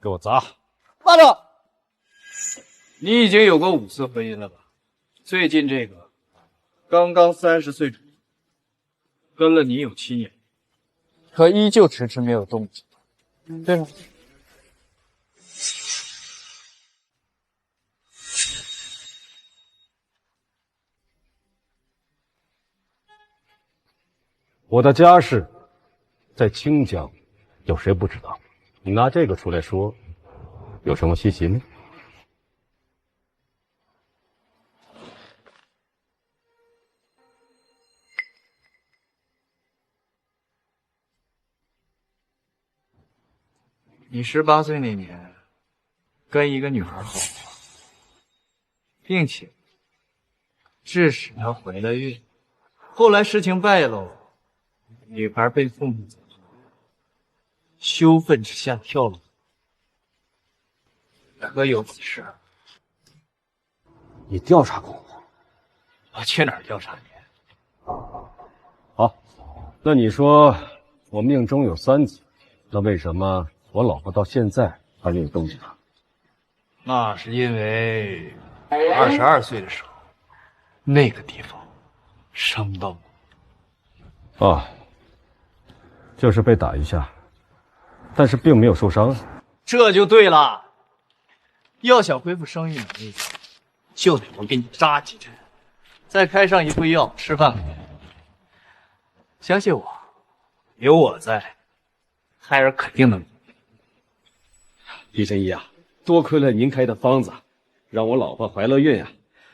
给我砸！慢着，你已经有过5次婚姻了吧？最近这个刚刚30岁左右，跟了你有7年，可依旧迟迟没有动静，对吗？我的家世在清江，有谁不知道？你拿这个出来说，有什么稀奇吗？你18岁那年跟一个女孩好，并且致使她怀了孕，后来事情败露，女孩被父母羞愤之下跳楼，可有此事？你调查过我？我去哪儿调查你？好，那你说我命中有3子，那为什么我老婆到现在还没有动静啊？那是因为22岁的时候，那个地方伤到我。啊，就是被打一下，但是并没有受伤。这就对了。要想恢复生育能力，就得我给你扎几针，再开上一副药吃饭5年。相信我，有我在，胎儿肯定能。李神医啊，多亏了您开的方子，让我老婆怀了孕啊。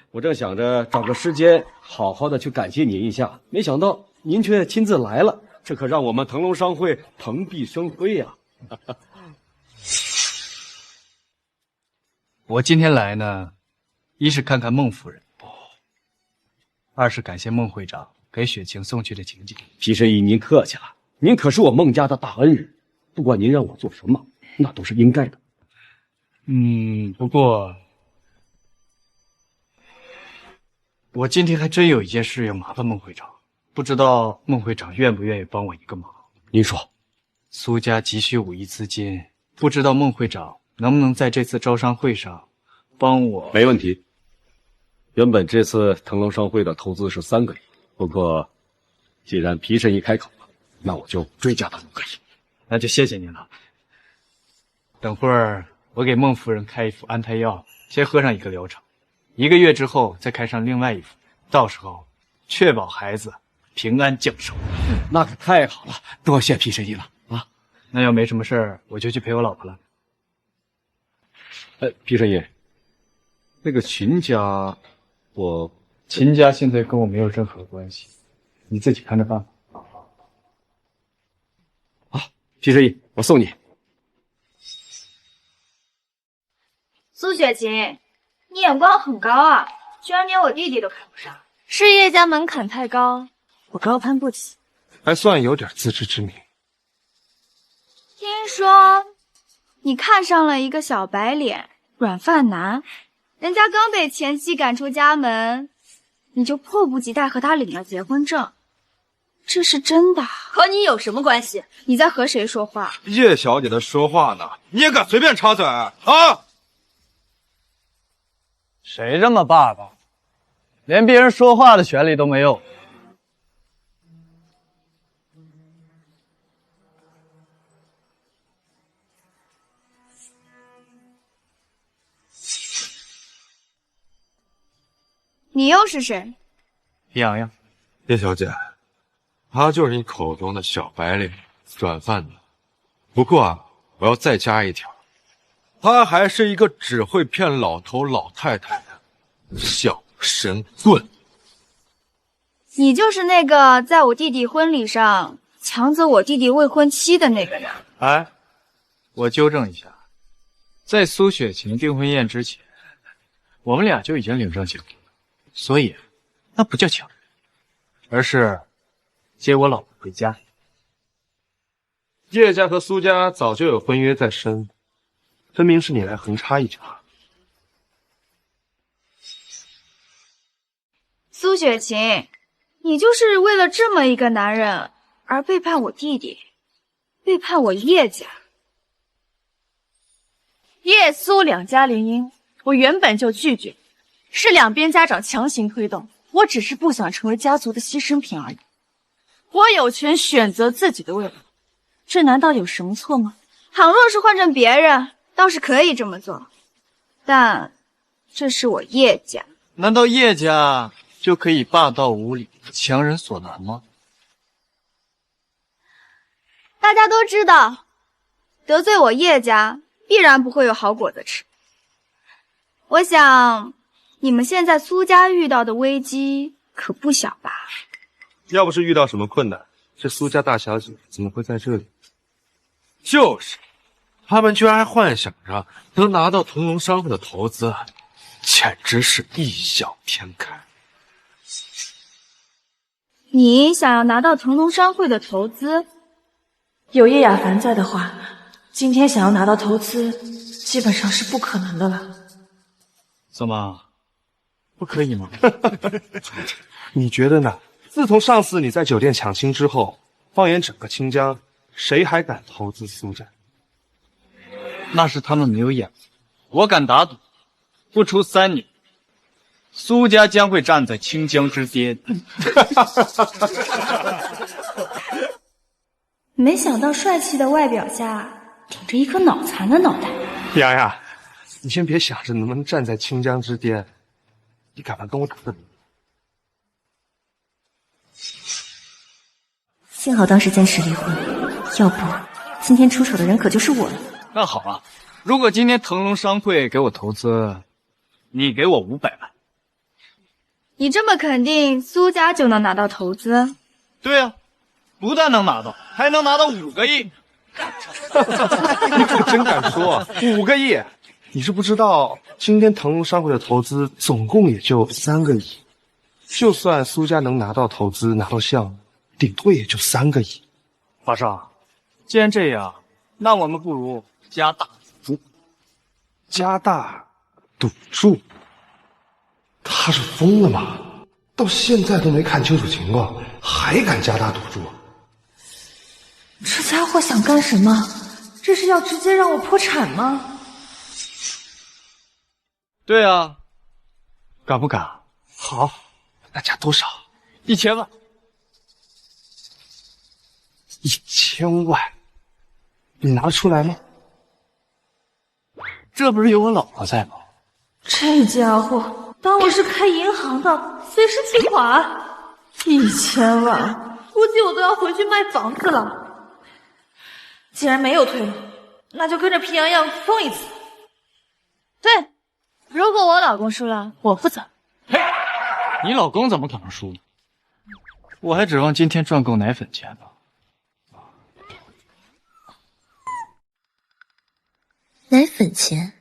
我正想着找个时间好好的去感谢您一下，没想到您却亲自来了，这可让我们腾龙商会蓬荜生辉呀！我今天来呢，一是看看孟夫人，二是感谢孟会长给雪晴送去的请柬。皮神医，您客气了，您可是我孟家的大恩人，不管您让我做什么，那都是应该的。不过我今天还真有一件事要麻烦孟会长，不知道孟会长愿不愿意帮我一个忙？您说。苏家急需5亿资金，不知道孟会长能不能在这次招商会上帮我？没问题。原本这次腾龙商会的投资是3个亿，不过既然皮神医开口了，那我就追加到5个亿。那就谢谢您了。等会儿我给孟夫人开一副安胎药，先喝上一个疗程，1个月之后再开上另外一副，到时候确保孩子平安降寿。那可太好了，多谢皮神医了啊！那要没什么事儿，我就去陪我老婆了。皮神医，那个秦家，秦家现在跟我没有任何关系，你自己看着办吧。皮神医，我送你。苏雪琴，你眼光很高啊，居然连我弟弟都看不上。是叶家门槛太高，我高攀不起。还算有点自知之明。听说你看上了一个小白脸软饭男，人家刚被前妻赶出家门，你就迫不及待和他领了结婚证，这是真的？和你有什么关系？你在和谁说话？叶小姐的说话呢，你也敢随便插嘴啊？谁这么霸道，连别人说话的权利都没有？你又是谁？皮洋洋，叶小姐，他就是你口中的小白脸软饭男。不过啊，我要再加一条，他还是一个只会骗老头老太太的小神棍。你就是那个在我弟弟婚礼上抢走我弟弟未婚妻的那个人。哎，我纠正一下，在苏雪琴订婚宴之前，我们俩就已经领证结婚了，所以那不叫抢人，而是接我老婆回家。叶家和苏家早就有婚约在身，分明是你来横插一脚。苏雪琴，你就是为了这么一个男人而背叛我弟弟，背叛我叶家。叶苏两家联姻，我原本就拒绝，是两边家长强行推动，我只是不想成为家族的牺牲品而已。我有权选择自己的未来，这难道有什么错吗？倘若是换成别人，倒是可以这么做，但这是我叶家。难道叶家就可以霸道无理、强人所难吗？大家都知道，得罪我叶家，必然不会有好果子吃。我想，你们现在苏家遇到的危机可不小吧？要不是遇到什么困难，这苏家大小姐怎么会在这里？就是，他们居然还幻想着能拿到腾龙商会的投资，简直是异想天开。你想要拿到腾龙商会的投资？有叶雅凡在的话，今天想要拿到投资，基本上是不可能的了。怎么，不可以吗？你觉得呢？自从上次你在酒店抢亲之后，放眼整个清江，谁还敢投资苏家？那是他们没有眼福，我敢打赌，不出3年，苏家将会站在清江之巅。没想到帅气的外表下，顶着一颗脑残的脑袋。洋洋，你先别想着能不能站在清江之巅，你敢不敢跟我打个赌？幸好当时坚持离婚，要不今天出手的人可就是我了。那好啊，如果今天腾龙商会给我投资，你给我500万。你这么肯定苏家就能拿到投资？对啊，不但能拿到，还能拿到5个亿。你可真敢说，5个亿！你是不知道，今天腾龙商会的投资总共也就3个亿，就算苏家能拿到投资，拿到项目，顶多也就3个亿。华少，既然这样，那我们不如加大赌注。加大赌注？他是疯了吗？到现在都没看清楚情况，还敢加大赌注？这家伙想干什么？这是要直接让我破产吗？对啊，敢不敢？好，那加多少？1000万。 1000万，你拿得出来吗？这不是有我老婆在吗？这家伙当我是开银行的，随时提款，1000万，估计我都要回去卖房子了。既然没有退路，那就跟着皮洋洋疯一次。对，如果我老公输了，我负责。嘿，你老公怎么可能输呢？我还指望今天赚够奶粉钱呢。奶粉钱，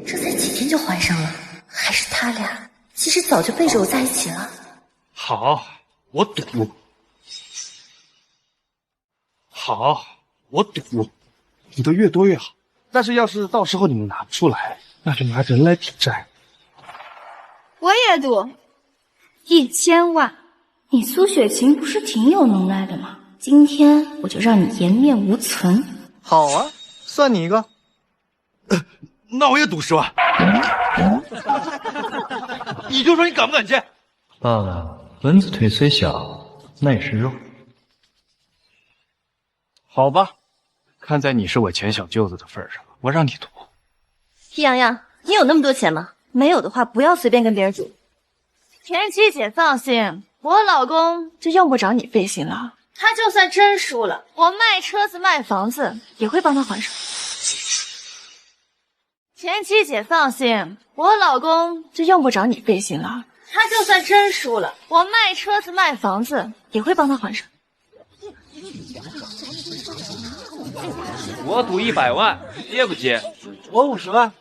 这才几天就还上了，还是他俩其实早就背着我在一起了。好，我赌。好，我赌。赌的越多越好，但是要是到时候你们拿不出来，那就拿人来抵债。我也赌1000万。你苏雪晴不是挺有能耐的吗？今天我就让你颜面无存。好啊，算你一个。那我也赌10万。你就说你敢不敢接？爸爸，蚊子腿虽小，那也是肉。好吧，看在你是我前小舅子的份上，我让你赌。皮洋洋，你有那么多钱吗？没有的话，不要随便跟别人赌。田七姐放心，我老公就用不着你费心了。他就算真输了，我卖车子卖房子也会帮他还上。田七姐放心，我老公就用不着你费心了。他就算真输了，我卖车子卖房子也会帮他还上。我赌100万，接不接？我50万，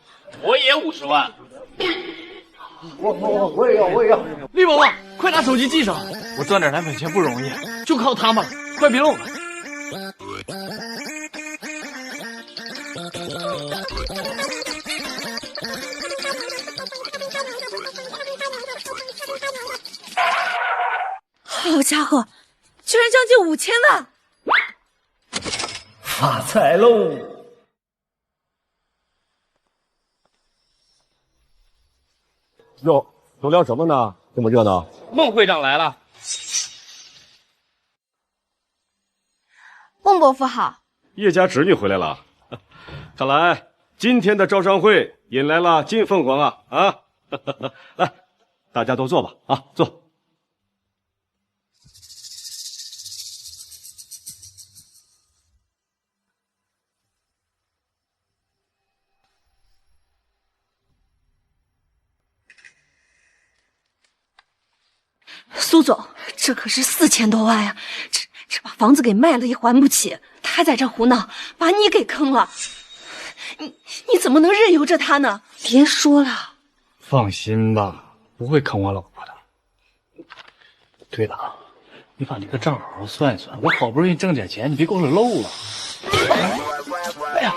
我也50万。我也要。绿宝宝，快拿手机记上，我赚点奶粉钱不容易，就靠他们了，快别漏了。好家伙，居然将近5000万！发财喽！哟，都聊什么呢？这么热闹。孟会长来了。孟伯父好。叶家侄女回来了，看来今天的招商会引来了金凤凰啊！来，大家都坐吧啊，坐。苏总，这可是4000多万呀！这把房子给卖了也还不起，他在这胡闹，把你给坑了。你怎么能任由着他呢？别说了。放心吧，不会坑我老婆的。对了，你把那个账好好算一算，我好不容易挣点钱，你别给我漏了。哎呀，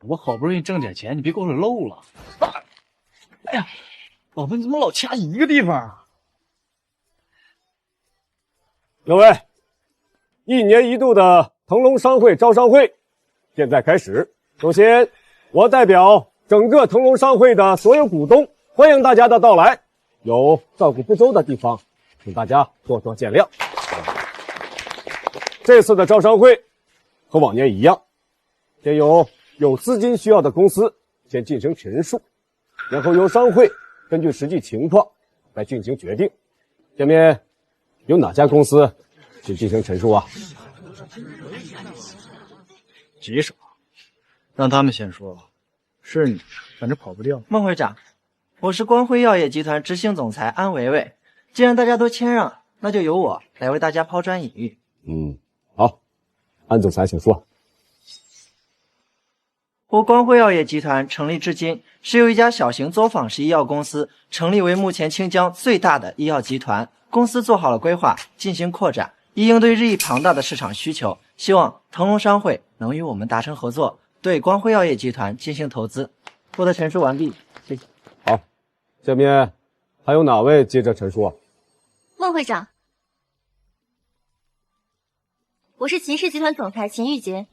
我好不容易挣点钱，你别给我漏了。哎呀。老婆，你怎么老掐一个地方啊？各位，1年1度的腾龙商会招商会现在开始。首先，我代表整个腾龙商会的所有股东，欢迎大家的到来。有照顾不周的地方，请大家多多见谅。这次的招商会和往年一样，先有资金需要的公司先进行陈述，然后由商会根据实际情况来进行决定。下面有哪家公司请进行陈述啊？急什么？让他们先说吧。是你，反正跑不掉。孟会长，我是光辉药业集团执行总裁安维维。既然大家都谦让，那就由我来为大家抛砖引玉。好，安总裁请说。我光辉药业集团成立至今，是由一家小型作坊式医药公司成立为目前清江最大的医药集团。公司做好了规划，进行扩展，以应对日益庞大的市场需求。希望腾龙商会能与我们达成合作，对光辉药业集团进行投资。我的陈述完毕，谢谢。好，下面还有哪位接着陈述啊？孟会长，我是秦氏集团总裁秦玉洁。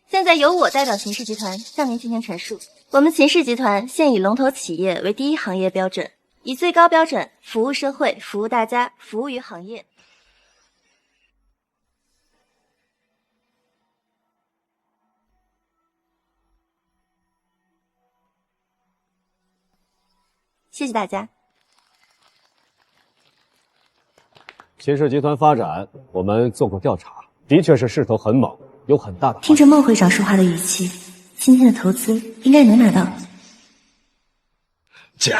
现在由我代表秦氏集团向您进行陈述。我们秦氏集团现以龙头企业为第一行业标准，以最高标准服务社会、服务大家、服务于行业。谢谢大家。秦氏集团发展，我们做过调查，的确是势头很猛，有很大的。听着孟会长说话的语气，今天的投资应该能拿到。姐，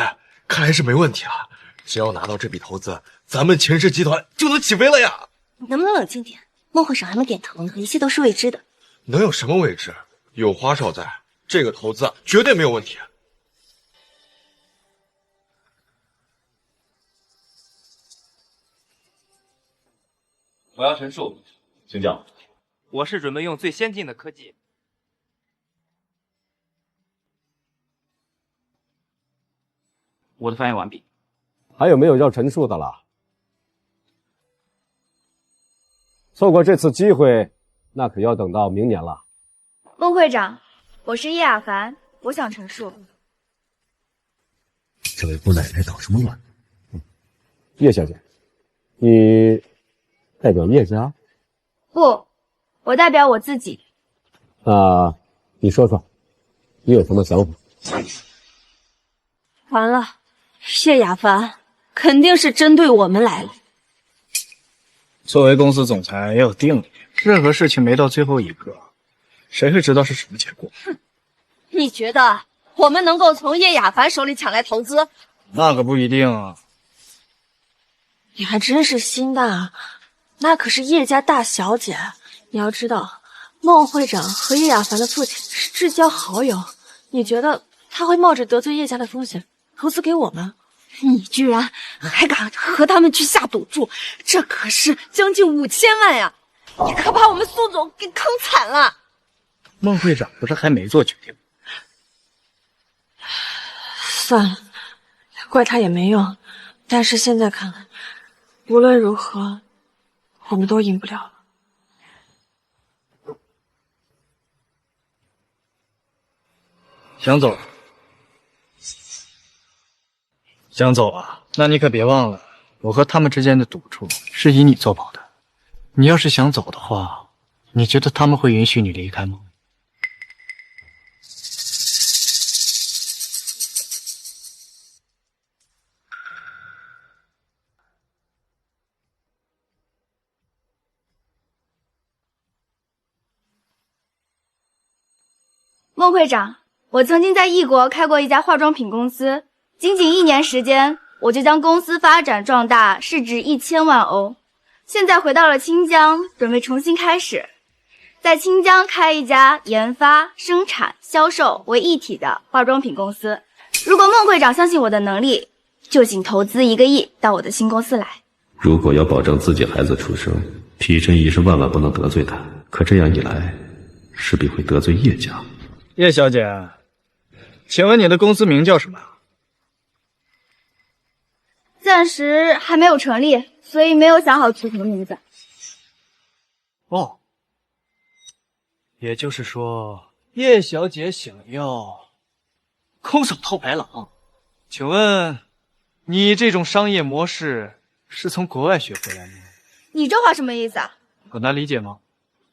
看来是没问题了。只要拿到这笔投资，咱们秦氏集团就能起飞了呀！你能不能冷静点？孟会长还没点头呢，一切都是未知的。能有什么未知？有花少在，这个投资绝对没有问题。我要陈述，请讲。我是准备用最先进的科技。我的发言完毕。还有没有要陈述的了？错过这次机会，那可要等到明年了。孟会长，我是叶雅凡，我想陈述。这位姑奶奶捣什么乱？叶小姐，你代表叶家？不，我代表我自己。那你说说，你有什么想法？完了，谢雅凡肯定是针对我们来了。作为公司总裁，也有定力，任何事情没到最后一刻，谁会知道是什么结果？你觉得我们能够从叶雅凡手里抢来投资？那可不一定啊。你还真是心大啊，那可是叶家大小姐。你要知道，孟会长和叶雅凡的父亲是至交好友，你觉得他会冒着得罪叶家的风险投资给我们？你居然还敢和他们去下赌注，这可是将近5000万呀！你可把我们苏总给坑惨了。孟会长不是还没做决定？算了，怪他也没用。但是现在看来，无论如何，我们都赢不了了。想走？想走啊？那你可别忘了，我和他们之间的赌注是以你做保的。你要是想走的话，你觉得他们会允许你离开吗？孟会长，我曾经在异国开过一家化妆品公司，仅仅1年时间，我就将公司发展壮大，市值1000万欧。现在回到了清江，准备重新开始，在清江开一家研发、生产、销售为一体的化妆品公司。如果孟会长相信我的能力，就请投资1个亿到我的新公司来。如果要保证自己孩子出生，皮真怡是万万不能得罪他。可这样一来，势必会得罪叶家。叶小姐，请问你的公司名叫什么？暂时还没有成立，所以没有想好取什么名字。哦，也就是说，叶小姐想要空手套白狼。请问，你这种商业模式是从国外学回来的吗？你这话什么意思啊？很难理解吗？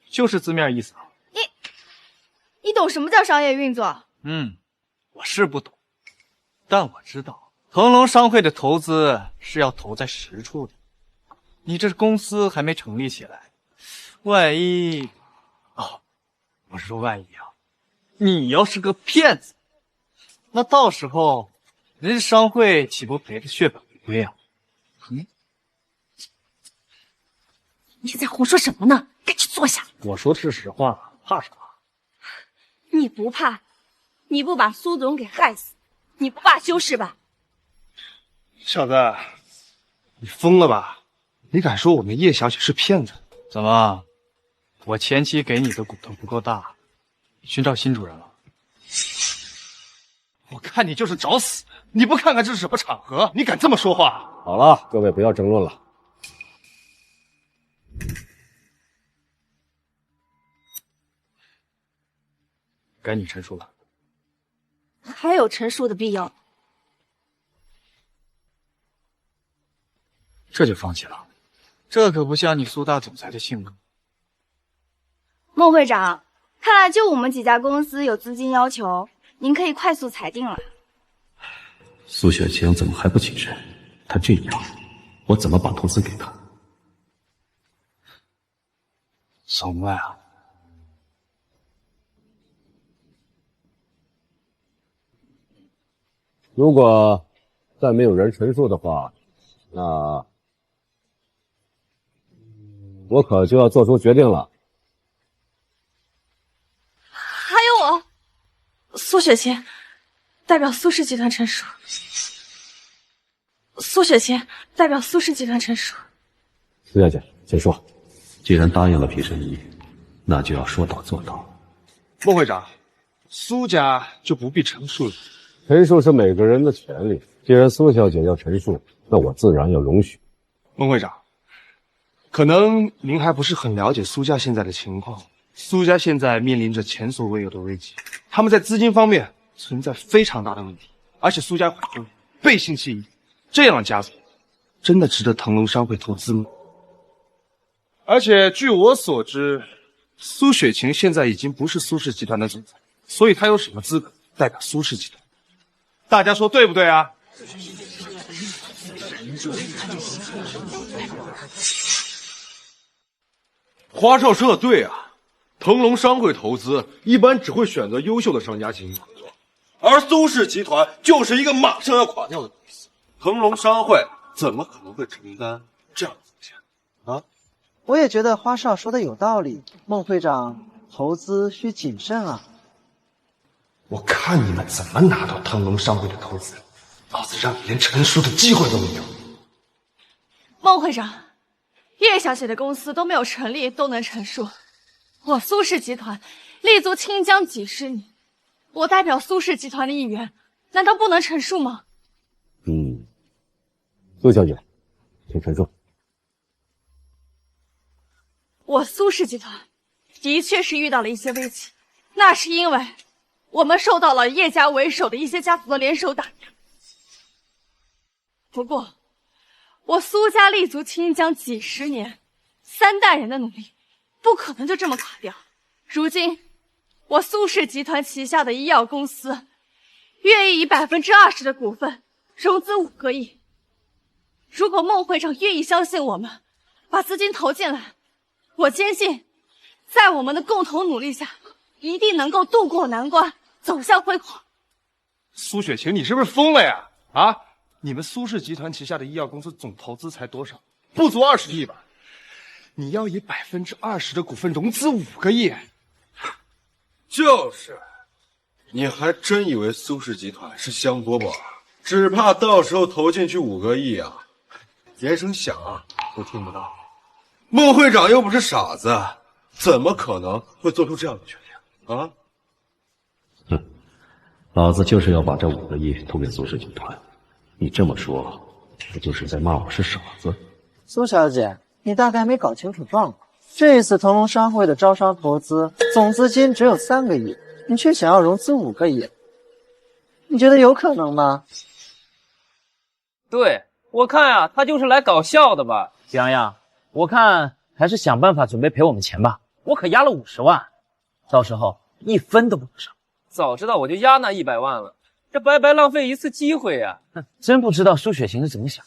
就是字面意思啊。你懂什么叫商业运作？我是不懂，但我知道腾龙商会的投资是要投在实处的。你这公司还没成立起来，万一……我是说万一啊，你要是个骗子，那到时候人家商会岂不赔得血本无归啊？你在胡说什么呢？赶紧坐下。我说的是实话，怕啥？你不怕？你不把苏总给害死，你不罢休是吧？小子，你疯了吧？你敢说我们叶小姐是骗子？怎么，我前期给你的股头不够大，寻找新主人了？我看你就是找死！你不看看这是什么场合？你敢这么说话？好了，各位不要争论了。该你陈述了。还有陈述的必要？这就放弃了？这可不像你苏大总裁的性格。孟会长，看来就我们几家公司有资金要求，您可以快速裁定了。苏雪晴怎么还不起身？她这样，我怎么把投资给她？怎么办啊？如果再没有人陈述的话，那我可就要做出决定了。还有我，苏雪晴代表苏氏集团陈述。苏雪晴代表苏氏集团陈述。苏小姐，请说。既然答应了皮神医，那就要说到做到。孟会长，苏家就不必陈述了。陈述是每个人的权利，既然苏小姐要陈述，那我自然要容许。孟会长，可能您还不是很了解苏家现在的情况。苏家现在面临着前所未有的危机，他们在资金方面存在非常大的问题，而且苏家股东背信弃义，这样的家族真的值得腾龙商会投资吗？而且据我所知，苏雪晴现在已经不是苏氏集团的总裁，所以她有什么资格代表苏氏集团？大家说对不对啊？花少说的对啊，腾龙商会投资一般只会选择优秀的商家进行合作，而苏氏集团就是一个马上要垮掉的公司，腾龙商会怎么可能会承担这样的风险啊？我也觉得花少说的有道理，孟会长投资需谨慎啊。我看你们怎么拿到腾龙商会的投资，老子让你连陈述的机会都没有。孟会长，叶小姐的公司都没有成立都能陈述，我苏氏集团立足清江几十年，我代表苏氏集团的一员，难道不能陈述吗？苏小姐，请陈述。我苏氏集团的确是遇到了一些危机，那是因为我们受到了叶家为首的一些家族的联手打压。不过，我苏家立足清江几十年，3代人的努力，不可能就这么垮掉。如今，我苏氏集团旗下的医药公司，愿意以20%的股份融资5个亿。如果孟会长愿意相信我们，把资金投进来，我坚信，在我们的共同努力下，一定能够渡过难关，走向辉煌。苏雪晴，你是不是疯了呀？啊！你们苏氏集团旗下的医药公司总投资才多少？不足20亿吧？你要以20%的股份融资5个亿？就是，你还真以为苏氏集团是香饽饽？只怕到时候投进去5个亿啊，连声响啊都听不到。孟会长又不是傻子，怎么可能会做出这样的决定啊？老子就是要把这5个亿投给苏氏集团。你这么说，不就是在骂我是傻子？苏小姐，你大概没搞清楚状况。这一次腾龙商会的招商投资总资金只有3个亿，你却想要融资5个亿，你觉得有可能吗？对，我看啊，他就是来搞笑的吧。洋洋，我看还是想办法准备赔我们钱吧。我可压了50万，到时候1分都不能少。早知道我就压那100万了，这白白浪费一次机会呀！真不知道苏雪晴是怎么想，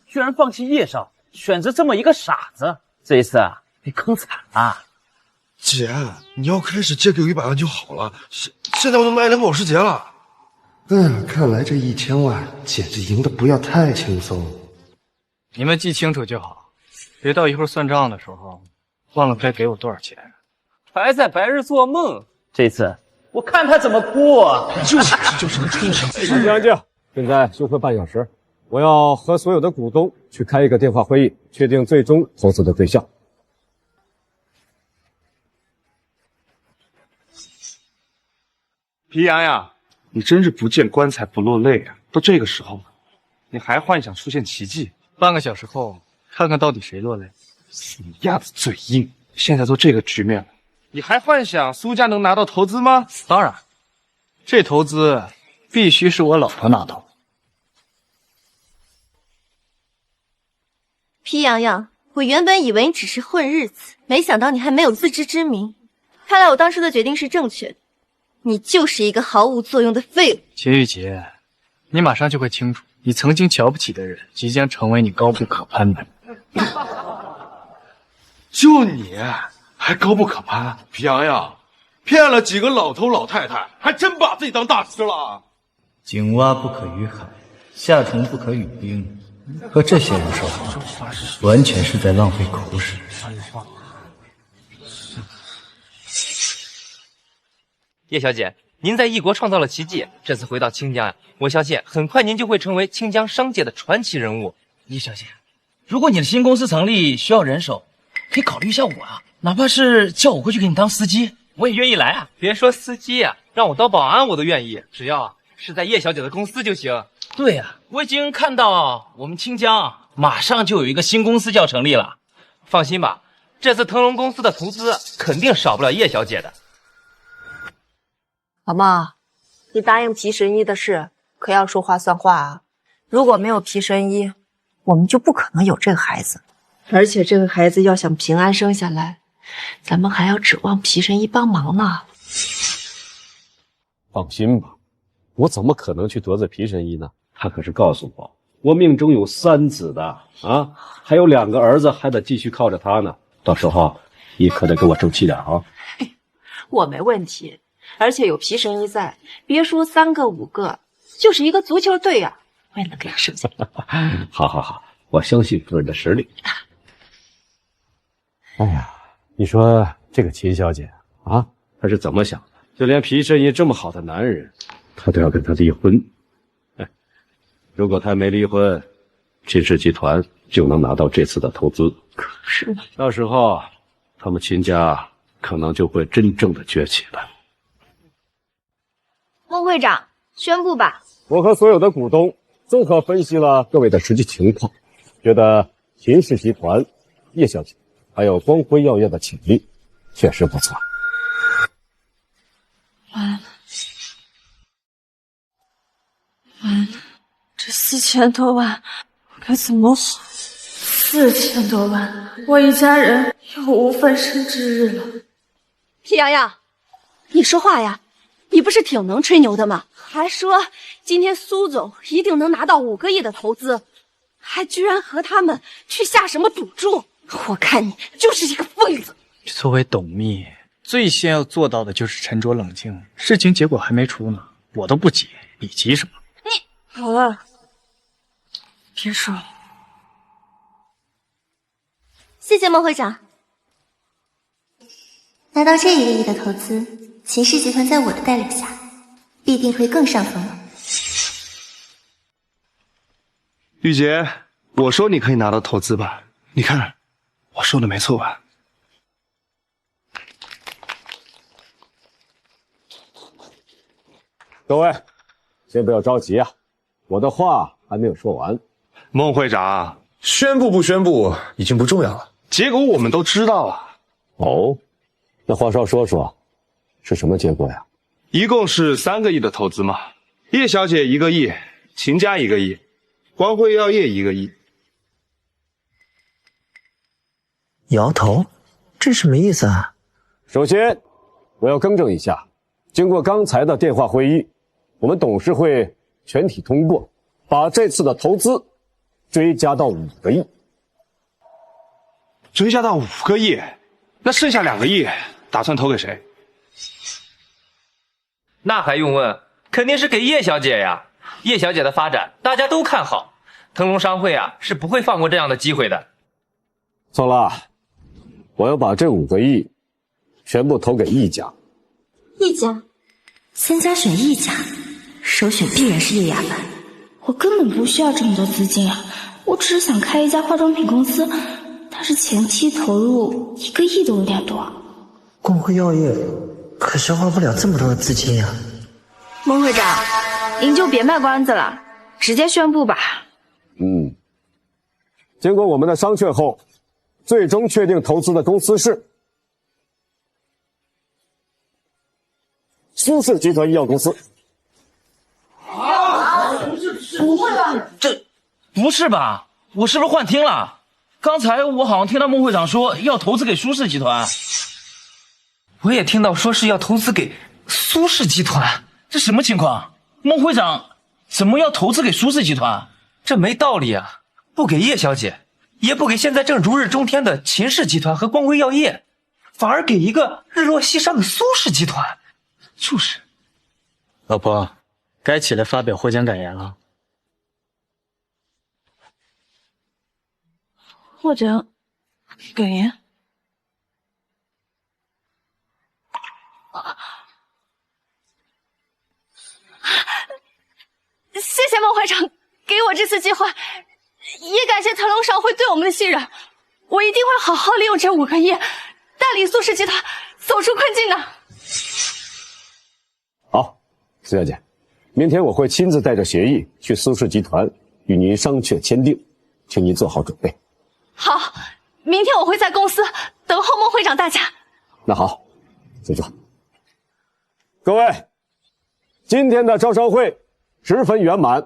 居然放弃叶少，选择这么一个傻子。这一次啊，被坑惨了。姐，你要开始借给我100万就好了，现在我都卖2保时捷了。看来这1000万简直赢得不要太轻松。你们记清楚就好，别到一会儿算账的时候忘了该给我多少钱。还在白日做梦。这次我看他怎么哭啊！就是个畜生！安静，现在休会半小时，我要和所有的股东去开一个电话会议，确定最终投资的对象。皮洋洋，你真是不见棺材不落泪啊！都这个时候了，你还幻想出现奇迹？半个小时后，看看到底谁落泪。死鸭子嘴硬！现在都这个局面了，你还幻想苏家能拿到投资吗？当然，这投资必须是我老婆拿到。皮洋洋，我原本以为你只是混日子，没想到你还没有自知之明。看来我当初的决定是正确的，你就是一个毫无作用的废物。秦玉洁，你马上就会清楚，你曾经瞧不起的人，即将成为你高不可攀的人。就你还高不可攀？皮洋洋，骗了几个老头老太太，还真把自己当大师了。井蛙不可语海，夏虫不可语冰。和这些人说话，完全是在浪费口水。叶小姐，您在异国创造了奇迹，这次回到清江呀，我相信很快您就会成为清江商界的传奇人物。叶小姐，如果你的新公司成立需要人手，可以考虑一下我啊，哪怕是叫我过去给你当司机，我也愿意来啊。别说司机呀，让我当保安我都愿意，只要是在叶小姐的公司就行。对呀，我已经看到我们清江马上就有一个新公司就要成立了。放心吧，这次腾龙公司的投资肯定少不了叶小姐的。老妈，你答应皮神医的事可要说话算话啊！如果没有皮神医，我们就不可能有这个孩子。而且这个孩子要想平安生下来，咱们还要指望皮神医帮忙呢。放心吧，我怎么可能去得罪皮神医呢？他可是告诉我命中有3子的啊，还有2个儿子还得继续靠着他呢。到时候你可得给我争气点啊！我没问题，而且有皮神医在，别说3个5个，就是一个足球队啊，我也能给他生下来。好，我相信夫人的实力。哎呀，你说这个秦小姐啊，她是怎么想的？就连皮神医这么好的男人，她都要跟他离婚。如果他没离婚，秦氏集团就能拿到这次的投资。可是到时候他们秦家可能就会真正的崛起了。孟会长，宣布吧。我和所有的股东综合分析了各位的实际情况，觉得秦氏集团、叶小姐还有光辉药业的潜力确实不错。完了，这4000多万我该怎么还？4000多万，我一家人又无翻身之日了。皮洋洋，你说话呀！你不是挺能吹牛的吗？还说今天苏总一定能拿到5个亿的投资，还居然和他们去下什么赌注！我看你就是一个疯子。作为董秘，最先要做到的就是沉着冷静。事情结果还没出呢，我都不急，你急什么？好了，别说了。谢谢孟会长。拿到这1个亿的投资，秦氏集团在我的带领下，必定会更上风了。玉洁，我说你可以拿到投资吧？你看，我说的没错吧？各位，先不要着急啊，我的话还没有说完。孟会长，宣布不宣布已经不重要了，结果我们都知道了。哦，那话少说说，是什么结果呀？一共是3个亿的投资嘛，叶小姐1个亿，秦家1个亿，光辉药业1个亿。摇头，这什么意思啊？首先，我要更正一下，经过刚才的电话会议，我们董事会全体通过，把这次的投资追加到5个亿。追加到5个亿，那剩下2个亿打算投给谁？那还用问，肯定是给叶小姐呀。叶小姐的发展大家都看好，腾龙商会啊是不会放过这样的机会的。错了，我要把这5个亿全部投给易家。易家，3家选易家，首选必然是叶雅凡。我根本不需要这么多资金啊，我只是想开一家化妆品公司，但是前期投入1个亿都有点多。光辉药业可消化不了这么多的资金呀。孟会长，您就别卖关子了，直接宣布吧。经过我们的商榷后，最终确定投资的公司是苏氏集团医药公司。不会吧？这不是吧？我是不是幻听了？刚才我好像听到孟会长说要投资给苏氏集团，我也听到说是要投资给苏氏集团，这什么情况？孟会长怎么要投资给苏氏集团？这没道理啊！不给叶小姐，也不给现在正如日中天的秦氏集团和光辉药业，反而给一个日落西山的苏氏集团，就是。老婆，该起来发表获奖感言了。获奖感言。谢谢孟会长给我这次机会，也感谢腾龙商会对我们的信任。我一定会好好利用这5个亿，带领苏氏集团走出困境的。好，苏小姐，明天我会亲自带着协议去苏氏集团与您商榷签订，请您做好准备。好，明天我会在公司等候孟会长大驾。那好，请坐。各位，今天的招商会十分圆满，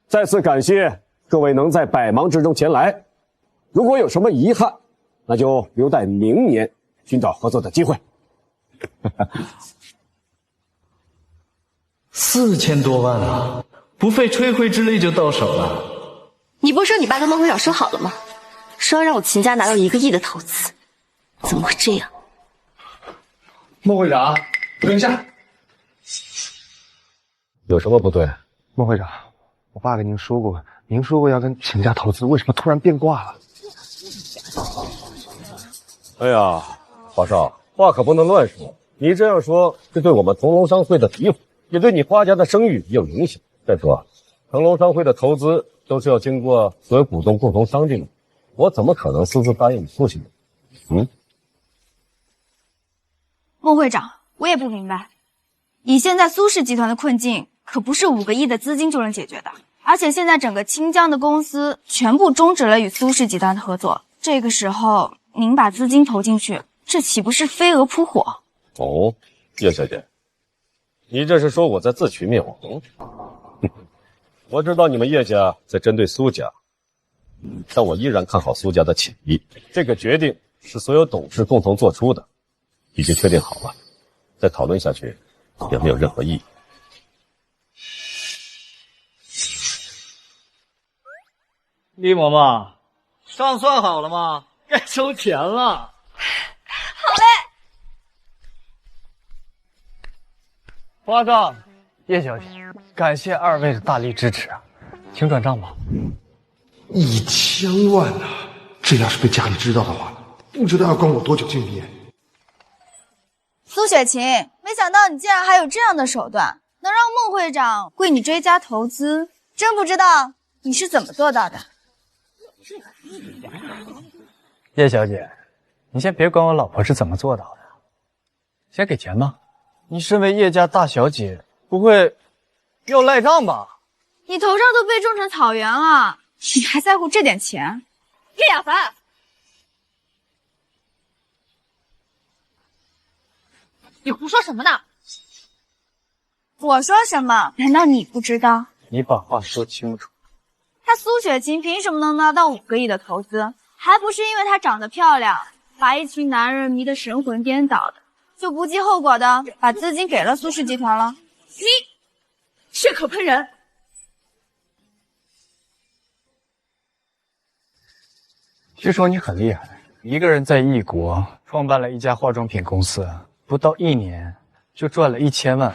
再次感谢各位能在百忙之中前来。如果有什么遗憾，那就留待明年寻找合作的机会。4000多万啊，不费吹灰之力就到手了。你不是说你爸跟孟会长说好了吗？说要让我秦家拿到1个亿的投资，怎么会这样？孟会长，等一下。有什么不对？孟会长，我爸跟您说过，您说过要跟秦家投资，为什么突然变卦了？哎呀，华少，话可不能乱说。你这样说，这对我们腾龙商会的提防，也对你花家的声誉也有影响。再说，腾龙商会的投资都是要经过所有股东共同商定的，我怎么可能私自答应你父亲呢？孟会长，我也不明白，以现在苏氏集团的困境，可不是5个亿的资金就能解决的。而且现在整个清江的公司全部终止了与苏氏集团的合作，这个时候您把资金投进去，这岂不是飞蛾扑火？哦，叶小姐，你这是说我在自取灭亡？我知道你们叶家在针对苏家，但我依然看好苏家的潜力。这个决定是所有董事共同做出的，已经确定好了，再讨论下去也没有任何意义。厉嬷嬷，账算好了吗？该收钱了。好嘞。花少，叶小姐，感谢2位的大力支持啊，请转账吧。1000万啊！这要是被家里知道的话，不知道要关我多久禁闭。苏雪琴，没想到你竟然还有这样的手段，能让孟会长为你追加投资，真不知道你是怎么做到的。叶小姐，你先别管我老婆是怎么做到的，先给钱吧。你身为叶家大小姐，不会要赖账吧？你头上都被种成草原了，你还在乎这点钱？叶亚凡，你胡说什么呢？我说什么？难道你不知道？你把话说清楚。她苏雪琴凭什么能拿到5个亿的投资？还不是因为她长得漂亮，把一群男人迷得神魂颠倒的，就不计后果的把资金给了苏氏集团了。你血口喷人！据说你很厉害，一个人在异国创办了一家化妆品公司，不到1年就赚了1000万。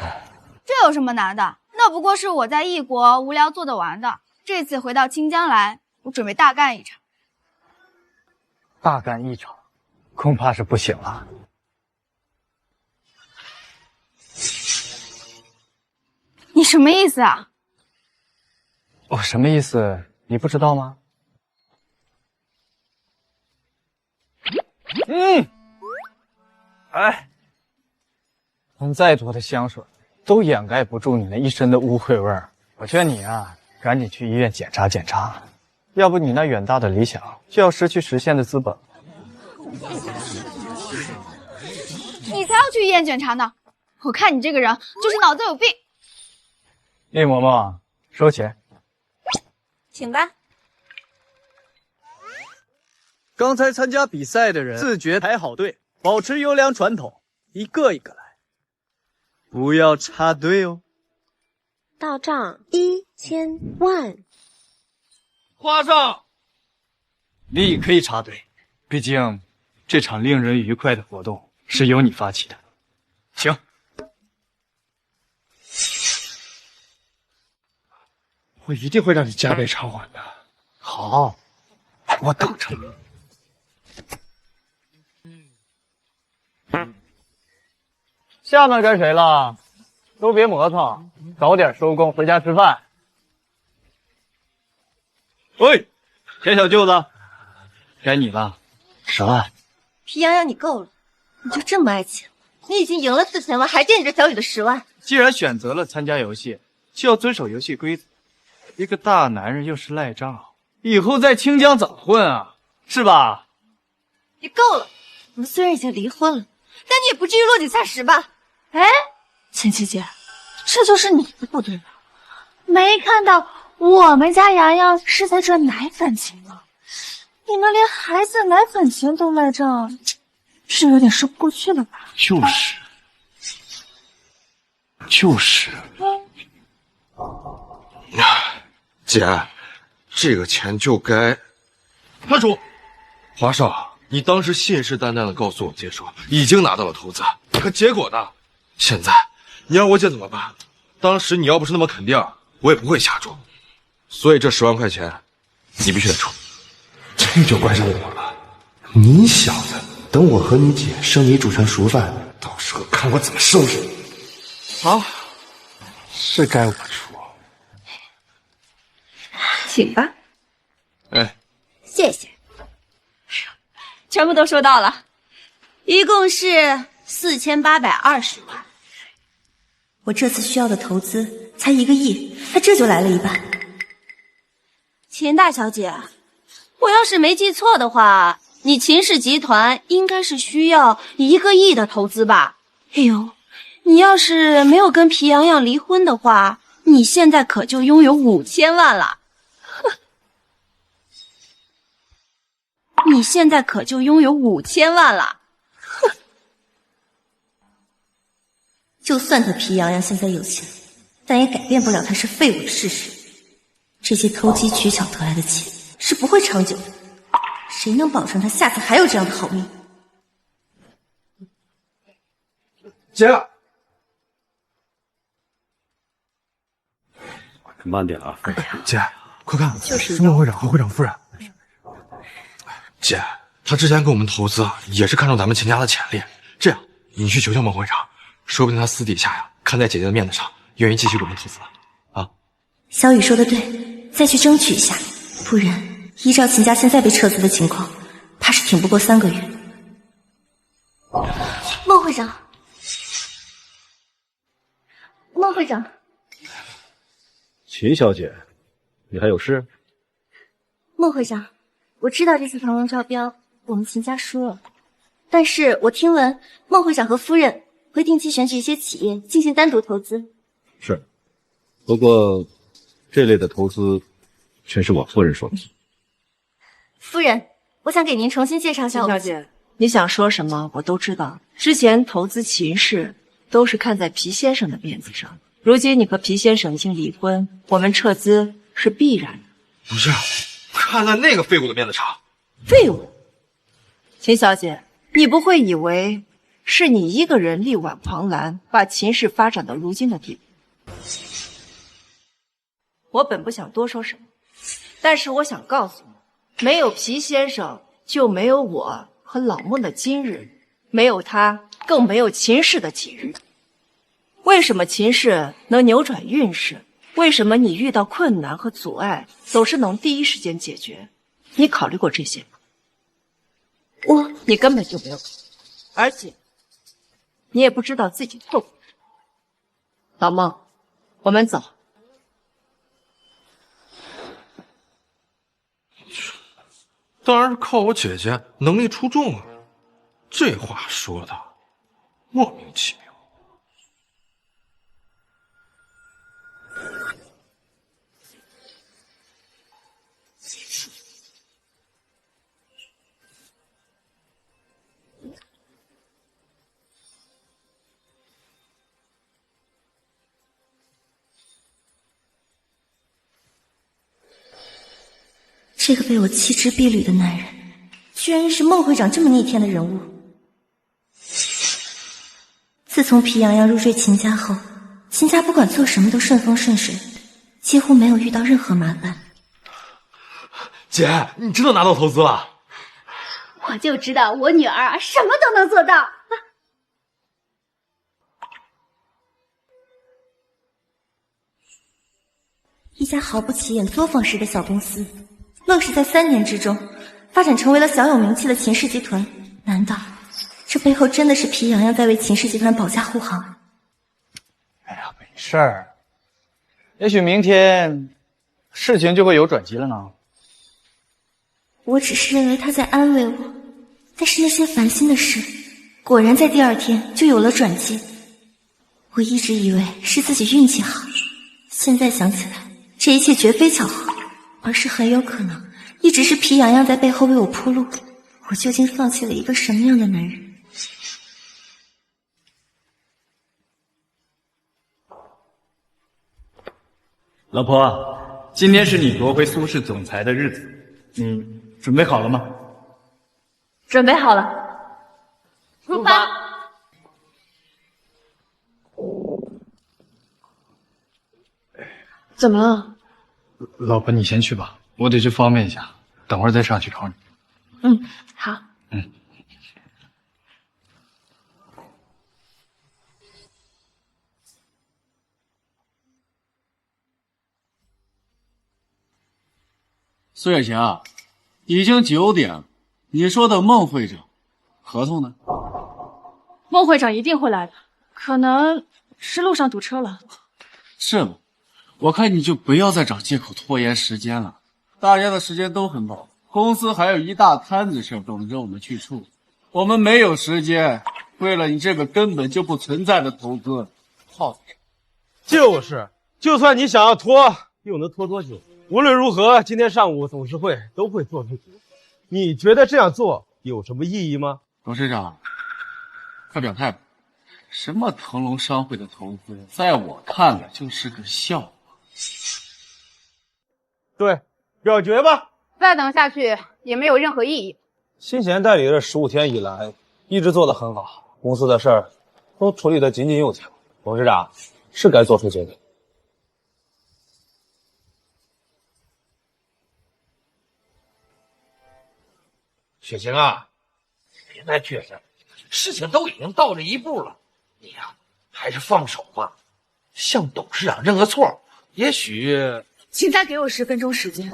这有什么难的？那不过是我在异国无聊做得完的。这次回到清江来，我准备大干一场。大干一场，恐怕是不行了。你什么意思啊？我什么意思？你不知道吗？哎，喷再多的香水都掩盖不住你那一身的污秽味儿。我劝你啊，赶紧去医院检查检查，要不你那远大的理想就要失去实现的资本。你才要去医院检查呢！我看你这个人就是脑子有病。厉嬷嬷，收钱。请吧。刚才参加比赛的人自觉排好队，保持优良传统，一个一个来，不要插队哦。到账1000万。花上，你可以插队，毕竟这场令人愉快的活动是由你发起的。行。我一定会让你加倍偿还的。好，我等着。下面该谁了？都别磨蹭，早点收工，回家吃饭。喂，田小舅子，该你了，10万。皮洋洋，你够了，你就这么爱钱？你已经赢了4000万，还惦记着小雨的10万。既然选择了参加游戏，就要遵守游戏规则。一个大男人又是赖账，以后在清江怎么混啊？是吧？你够了！我们虽然已经离婚了，但你也不至于落井下石吧？哎，晴晴姐，这就是你的不对吧？没看到我们家洋洋是在赚奶粉钱吗？你们连孩子奶粉钱都赖账，是有点说不过去了吧？就是。姐，这个钱就该……慢住！华少，你当时信誓旦旦的告诉我姐说已经拿到了投资，可结果呢？现在你让我姐怎么办？当时你要不是那么肯定，我也不会下注。所以这10万块钱，你必须得出。这就怪上我了。你小子，等我和你姐生米煮成熟饭，到时候看我怎么收拾你。好，是该我出。请吧。哎，谢谢。全部都收到了，一共是4820万。我这次需要的投资才1个亿，他这就来了一半。秦大小姐，我要是没记错的话，你秦氏集团应该是需要1个亿的投资吧？哎呦，你要是没有跟皮洋洋离婚的话，你现在可就拥有5000万了。你现在可就拥有5000万了。哼！就算他皮洋洋现在有钱，但也改变不了他是废物的事实。这些投机取巧得来的钱是不会长久的，谁能保证他下次还有这样的好命？姐，慢点啊！姐，快看，就是孟会长和会长夫人。姐，他之前给我们投资也是看中咱们秦家的潜力。这样，你去求求孟会长，说不定他私底下呀，看在姐姐的面子上，愿意继续给我们投资了。啊，小雨说的对，再去争取一下，不然依照秦家现在被撤资的情况，怕是挺不过3个月。孟会长，孟会长，秦小姐，你还有事？孟会长，我知道这次腾龙招标我们秦家输了，但是我听闻孟会长和夫人会定期选举一些企业进行单独投资。是，不过这类的投资全是我夫人说的。夫人，我想给您重新介绍一下我们。秦小姐，你想说什么我都知道。之前投资秦氏都是看在皮先生的面子上，如今你和皮先生已经离婚，我们撤资是必然的。不是，看在那个废物的面子上。废物？秦小姐，你不会以为是你一个人力挽狂澜，把秦氏发展到如今的地步？我本不想多说什么，但是我想告诉你，没有皮先生，就没有我和老孟的今日，没有他，更没有秦氏的今日。为什么秦氏能扭转运势？为什么你遇到困难和阻碍总是能第一时间解决？你考虑过这些吗？你根本就没有考虑，而且你也不知道自己痛苦。老孟，我们走。当然是靠我姐姐能力出众啊！这话说的莫名其妙。这个被我弃之敝履的男人，居然是孟会长这么逆天的人物。自从皮洋洋入赘秦家后，秦家不管做什么都顺风顺水，几乎没有遇到任何麻烦。姐，你真的拿到投资了？我就知道我女儿什么都能做到。一家毫不起眼作坊式的小公司，愣是在3年之中发展成为了小有名气的秦氏集团。难道这背后真的是皮洋洋在为秦氏集团保驾护航？哎呀，没事儿，也许明天事情就会有转机了呢。我只是认为他在安慰我，但是那些烦心的事，果然在第2天就有了转机。我一直以为是自己运气好，现在想起来，这一切绝非巧合，而是很有可能一直是皮洋洋在背后为我铺路。我究竟放弃了一个什么样的男人？老婆，今天是你夺回苏氏总裁的日子，你准备好了吗？准备好了，出发。怎么了？老婆，你先去吧，我得去方便一下，等会儿再上去考你。好。苏月霞，已经9点了，你说的孟会长，合同呢？孟会长一定会来的，可能是路上堵车了。是吗？我看你就不要再找借口拖延时间了，大家的时间都很宝，公司还有一大摊子事等着我们去处，我们没有时间为了你这个根本就不存在的投资耗费。就是，就算你想要拖，又能拖多久？无论如何，今天上午董事会都会做出决定。你觉得这样做有什么意义吗？董事长，快表态吧！什么腾龙商会的投资，在我看来就是个笑话。对，表决吧。再等下去也没有任何意义。新贤代理这15天以来一直做得很好，公司的事儿都处理得井井有条。董事长是该做出决定。雪晴啊，别再倔强，事情都已经到这一步了，你呀还是放手吧，向董事长认个错，也许。请再给我10分钟时间，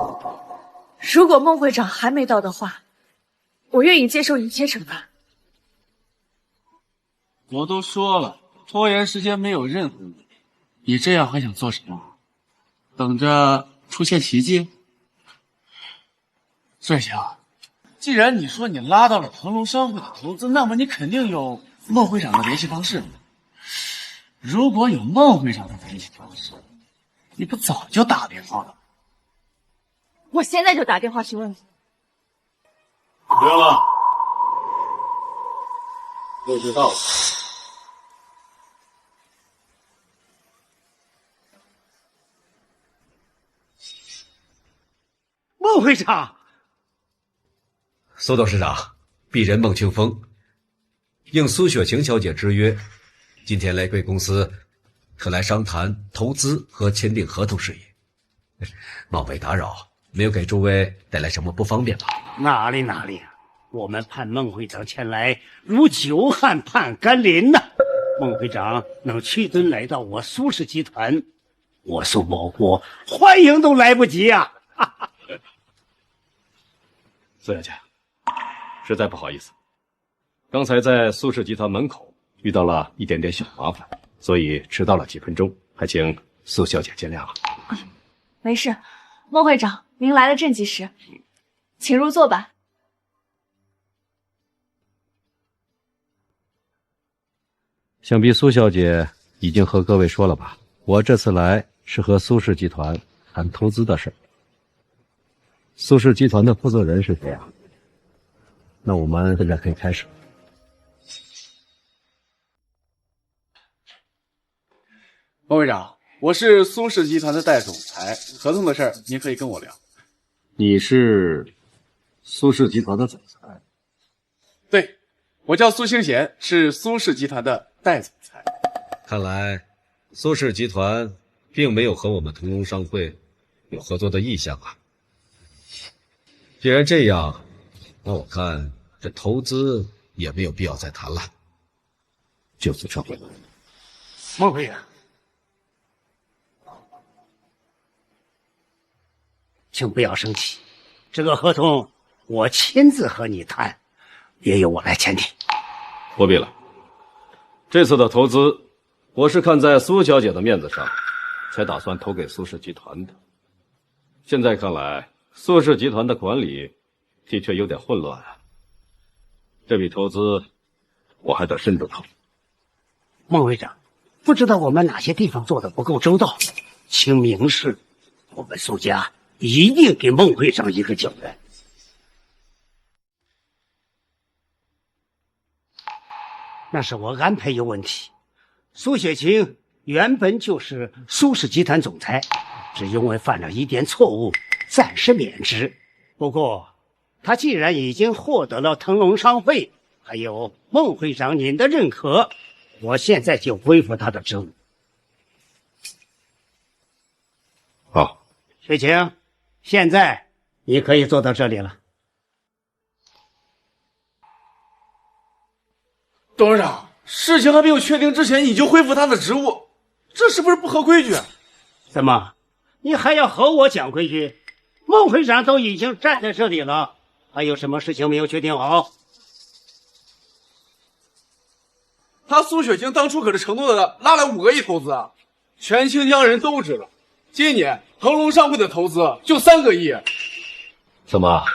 如果孟会长还没到的话，我愿意接受一切惩罚。我都说了，拖延时间没有任何意义，你这样还想做什么？等着出现奇迹？穗香，既然你说你拉到了腾龙商会的投资，那么你肯定有孟会长的联系方式。如果有孟会长的联系方式，你不早就打电话了？我现在就打电话去问。不用了，我知道了。孟会长，苏董事长，鄙人孟清风，应苏雪晴小姐之约，今天来贵公司，特来商谈投资和签订合同事宜。冒昧打扰，没有给诸位带来什么不方便吧？哪里，我们盼孟会长前来如久旱盼甘霖呐。孟会长能屈尊来到我苏氏集团，我苏某国欢迎都来不及啊！苏小姐，实在不好意思，刚才在苏氏集团门口遇到了一点点小麻烦，所以迟到了几分钟，还请苏小姐见谅了。没事，孟会长，您来的正及时，请入座吧。想必苏小姐已经和各位说了吧，我这次来是和苏氏集团谈投资的事。苏氏集团的负责人是谁啊？那我们现在可以开始。孟会长，我是苏氏集团的代总裁，合同的事儿您可以跟我聊。你是苏氏集团的总裁？对，我叫苏兴贤，是苏氏集团的代总裁。看来苏氏集团并没有和我们腾龙商会有合作的意向啊。既然这样，那我看这投资也没有必要再谈了，就此撤回。孟会长，请不要生气，这个合同我亲自和你谈，也由我来签订。不必了，这次的投资，我是看在苏小姐的面子上，才打算投给苏氏集团的。现在看来，苏氏集团的管理的确有点混乱啊。这笔投资，我还得慎重考虑。孟会长，不知道我们哪些地方做的不够周到，请明示，我们苏家一定给孟会长一个交代。那是我安排有问题。苏雪晴原本就是苏氏集团总裁，只因为犯了一点错误，暂时免职。不过，他既然已经获得了腾龙商会还有孟会长您的认可，我现在就恢复他的职务。好，雪晴，现在你可以做到这里了。董事长，事情还没有确定之前你就恢复他的职务，这是不是不合规矩？怎么，你还要和我讲规矩？孟会长都已经站在这里了，还有什么事情没有决定好？他苏雪晴当初可是承诺的拉来5个亿投资啊，全清江人都知道。今年腾龙商会的投资就3个亿。怎么，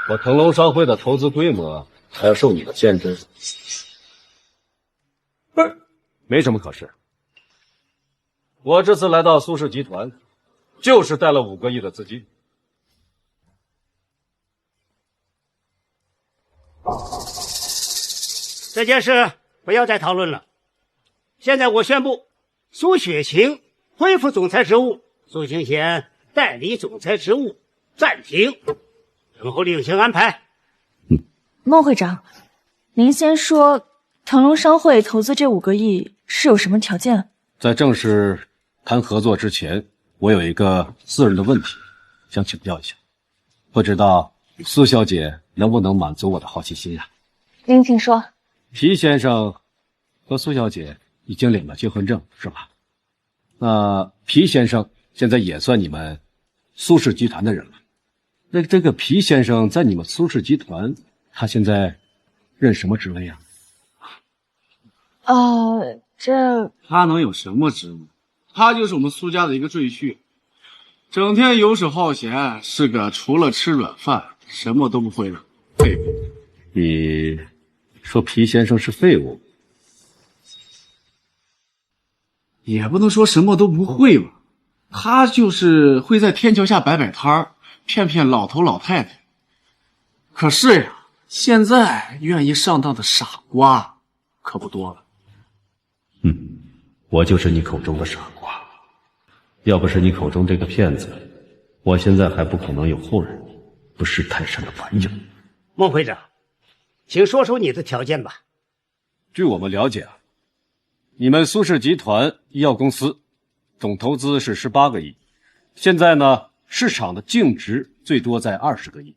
我腾龙商会的投资规模还要受你的限制？不是，没什么可是。我这次来到苏氏集团，就是带了5个亿的资金。这件事不要再讨论了。现在我宣布，苏雪晴恢复总裁职务，苏清贤代理总裁职务暂停，然后另行安排。孟会长，您先说，腾龙商会投资这5个亿是有什么条件？在正式谈合作之前，我有一个私人的问题，想请教一下，不知道苏小姐能不能满足我的好奇心呀？您请说。皮先生和苏小姐已经领了结婚证，是吧？那皮先生现在也算你们苏氏集团的人了。那这个皮先生在你们苏氏集团，他现在任什么职位啊？他能有什么职务？他就是我们苏家的一个赘婿，整天游手好闲，是个除了吃软饭什么都不会的废物。你说皮先生是废物？也不能说什么都不会吧，他就是会在天桥下摆摆摊儿，骗骗老头老太太。可是呀，现在愿意上当的傻瓜可不多了。我就是你口中的傻瓜。要不是你口中这个骗子，我现在还不可能有后人，不识泰山的玩意儿。孟会长，请说出你的条件吧。据我们了解啊，你们苏氏集团医药公司总投资是18个亿，现在呢，市场的净值最多在20个亿。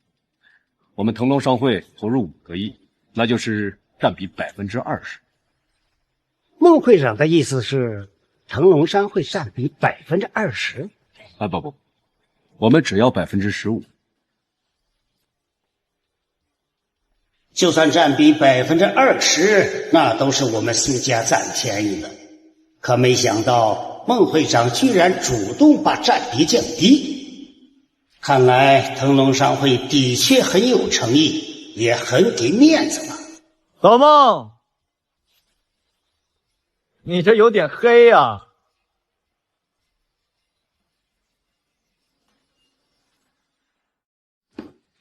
我们腾龙商会投入5个亿，那就是占比20%。孟会长的意思是，腾龙商会占比20%？啊，不，我们只要15%。就算占比20%，那都是我们苏家占便宜了。可没想到孟会长居然主动把占比降低，看来腾龙商会的确很有诚意，也很给面子了。老孟，你这有点黑呀。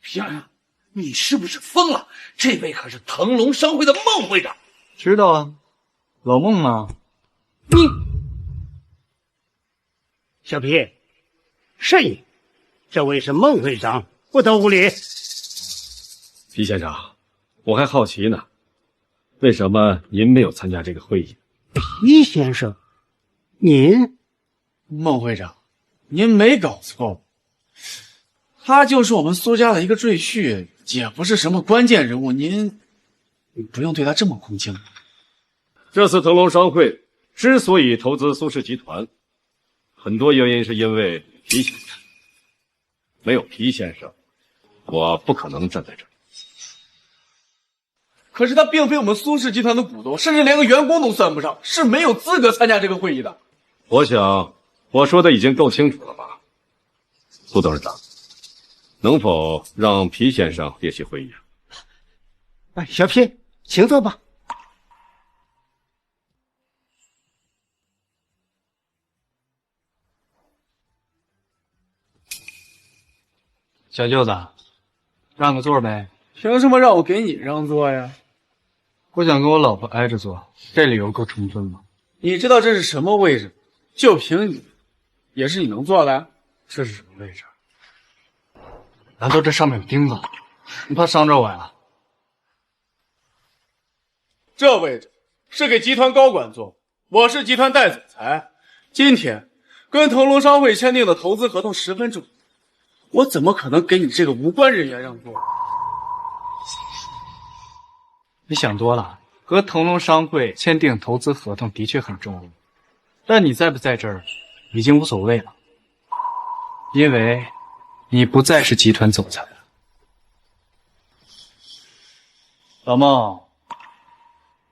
漂亮，你是不是疯了？这位可是腾龙商会的孟会长。知道啊，老孟啊。小皮，是你，这位是孟会长，不得无礼。皮先生，我还好奇呢，为什么您没有参加这个会议？皮先生，您，孟会长，您没搞错吧？他就是我们苏家的一个赘婿，也不是什么关键人物，您不用对他这么恭敬。这次腾龙商会之所以投资苏氏集团，很多原因是因为皮先生，没有皮先生，我不可能站在这儿。可是他并非我们苏氏集团的股东，甚至连个员工都算不上，是没有资格参加这个会议的。我想我说的已经够清楚了吧，苏董事长，能否让皮先生列席会议？哎，小皮，请坐吧。小舅子，让个座呗。凭什么让我给你让座呀？我想跟我老婆挨着坐，这理由够充分吗？你知道这是什么位置？就凭你，也是你能坐的？这是什么位置？难道这上面有钉子？你怕伤着我呀？这位置是给集团高管坐，我是集团代总裁。今天跟腾龙商会签订的投资合同十分重要，我怎么可能给你这个无关人员让座？你想多了，和腾龙商会签订投资合同的确很重要，但你在不在这儿已经无所谓了，因为你不再是集团总裁了。老孟，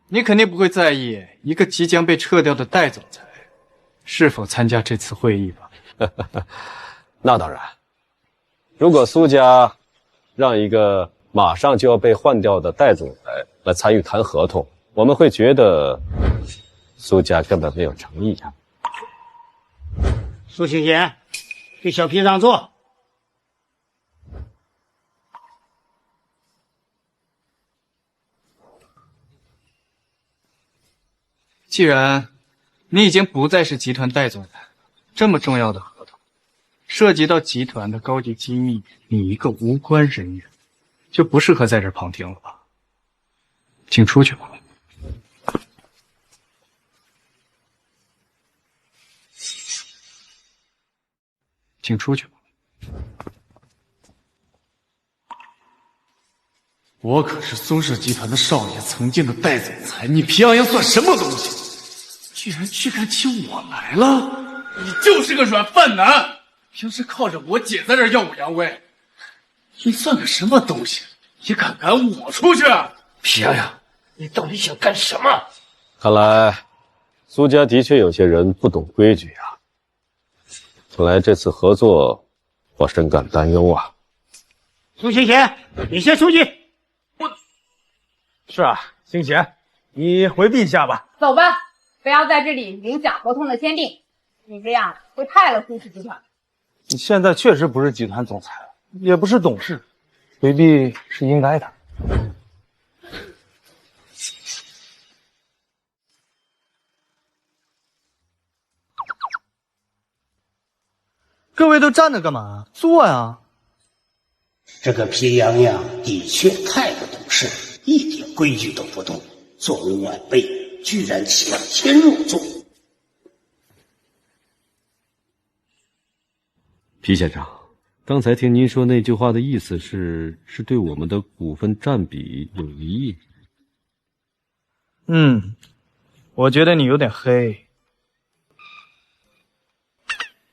你肯定不会在意一个即将被撤掉的代总裁是否参加这次会议吧？那当然，如果苏家让一个马上就要被换掉的代总裁来参与谈合同，我们会觉得苏家根本没有诚意啊。苏青贤，给小皮让座。既然你已经不再是集团代总裁，这么重要的合同涉及到集团的高级机密，你一个无关人员就不适合在这儿旁听了吧？请出去吧。请出去吧。我可是苏氏集团的少爷，曾经的代总裁，你皮洋洋算什么东西？居然居敢请我来了！你就是个软饭男，平时靠着我姐在这耀武扬威，你算个什么东西？也敢赶我出去？皮洋洋，你到底想干什么？看来苏家的确有些人不懂规矩啊。看来这次合作，我深感担忧啊。苏青贤，你先出去。是啊，星贤，你回避一下吧。走吧，不要在这里影响合同的签订，你这样会害了苏氏集团。你现在确实不是集团总裁，也不是董事，回避是应该的。各位都站着干嘛？坐呀！这个皮洋洋的确太不懂事，一点规矩都不懂，作为晚辈居然抢先入座。皮先生，刚才听您说那句话的意思是对我们的股份占比有疑义。我觉得你有点黑。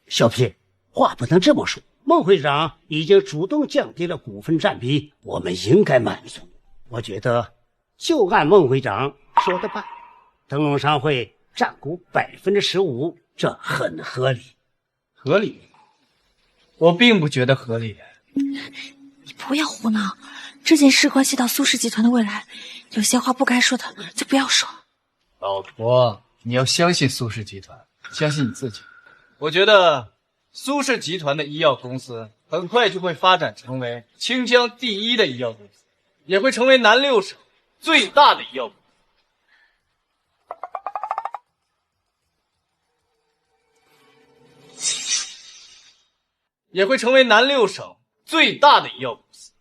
小皮，话不能这么说。孟会长已经主动降低了股份占比，我们应该满足。我觉得就按孟会长说的办，腾龙商会占股15%，这很合理。合理？我并不觉得合理。你不要胡闹，这件事关系到苏氏集团的未来，有些话不该说的就不要说。老婆，你要相信苏氏集团，相信你自己。我觉得苏氏集团的医药公司很快就会发展成为清江第一的医药公司，也会成为南六省最大的医药公司。也会成为南六省最大的医药公司。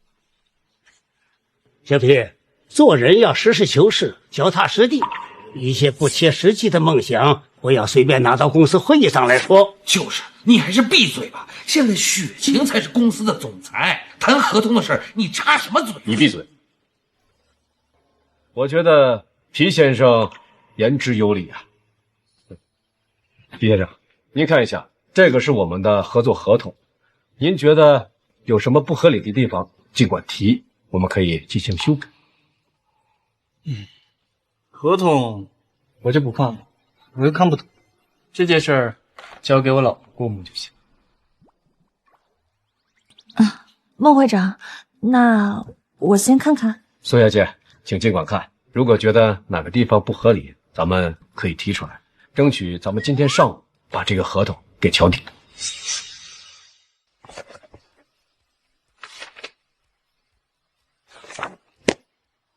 小皮，做人要实事求是，脚踏实地，一些不切实际的梦想不要随便拿到公司会议上来说。就是，你还是闭嘴吧。现在雪晴才是公司的总裁，谈合同的事儿你插什么嘴？你闭嘴！我觉得皮先生言之有理啊。皮先生，您看一下，这个是我们的合作合同，您觉得有什么不合理的地方，尽管提，我们可以进行修改。合同我就不看了，我又看不懂，这件事儿交给我老婆过目就行。孟会长，那我先看看。苏小姐，请尽管看，如果觉得哪个地方不合理，咱们可以提出来，争取咱们今天上午把这个合同给敲定。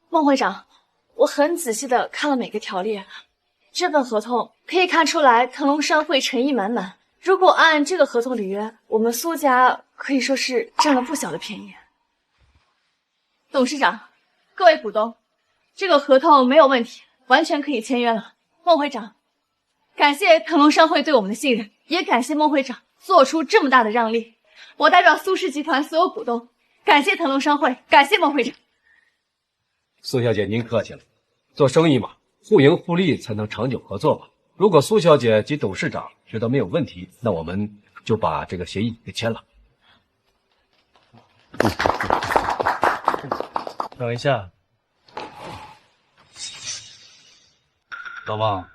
孟会长，我很仔细的看了每个条例，这份合同可以看出来腾龙商会诚意满满。如果按这个合同履约，我们苏家可以说是占了不小的便宜。董事长，各位股东，这个合同没有问题，完全可以签约了。孟会长，感谢腾龙商会对我们的信任，也感谢孟会长做出这么大的让利。我代表苏氏集团所有股东，感谢腾龙商会，感谢孟会长。苏小姐，您客气了。做生意嘛，互赢互利才能长久合作嘛。如果苏小姐及董事长觉得没有问题，那我们就把这个协议给签了。等一下，老孟，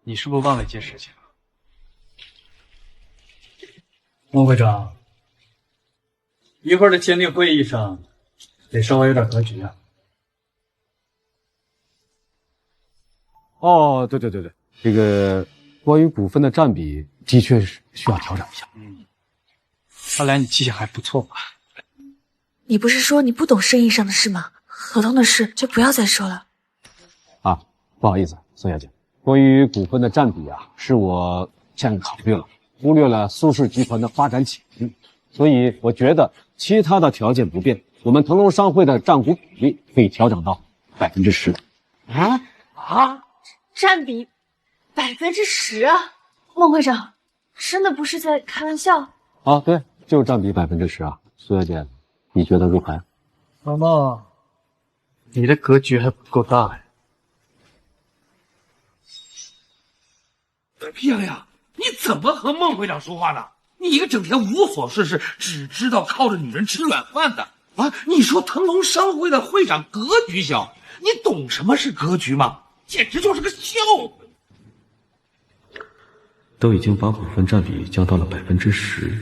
你是不是忘了一件事情？孟会长，一会儿的签订会议上得稍微有点格局啊。哦，对，这个关于股份的占比的确是需要调整一下。看来你记性还不错吧？你不是说你不懂生意上的事吗？合同的事就不要再说了。啊，不好意思，宋小姐，关于股份的占比啊，是我欠考虑了，忽略了苏氏集团的发展潜力，所以我觉得其他的条件不变，我们腾龙商会的占股比例可以调整到10%。占比10%啊！孟会长，真的不是在开玩笑？啊，对，就是占比10%啊。苏小姐，你觉得如何呀？老孟，你的格局还不够大呀。皮洋洋，你怎么和孟会长说话呢？你一个整天无所事事，只知道靠着女人吃软饭的啊！你说腾龙商会的会长格局小，你懂什么是格局吗？简直就是个笑话！都已经把股份占比降到了10%，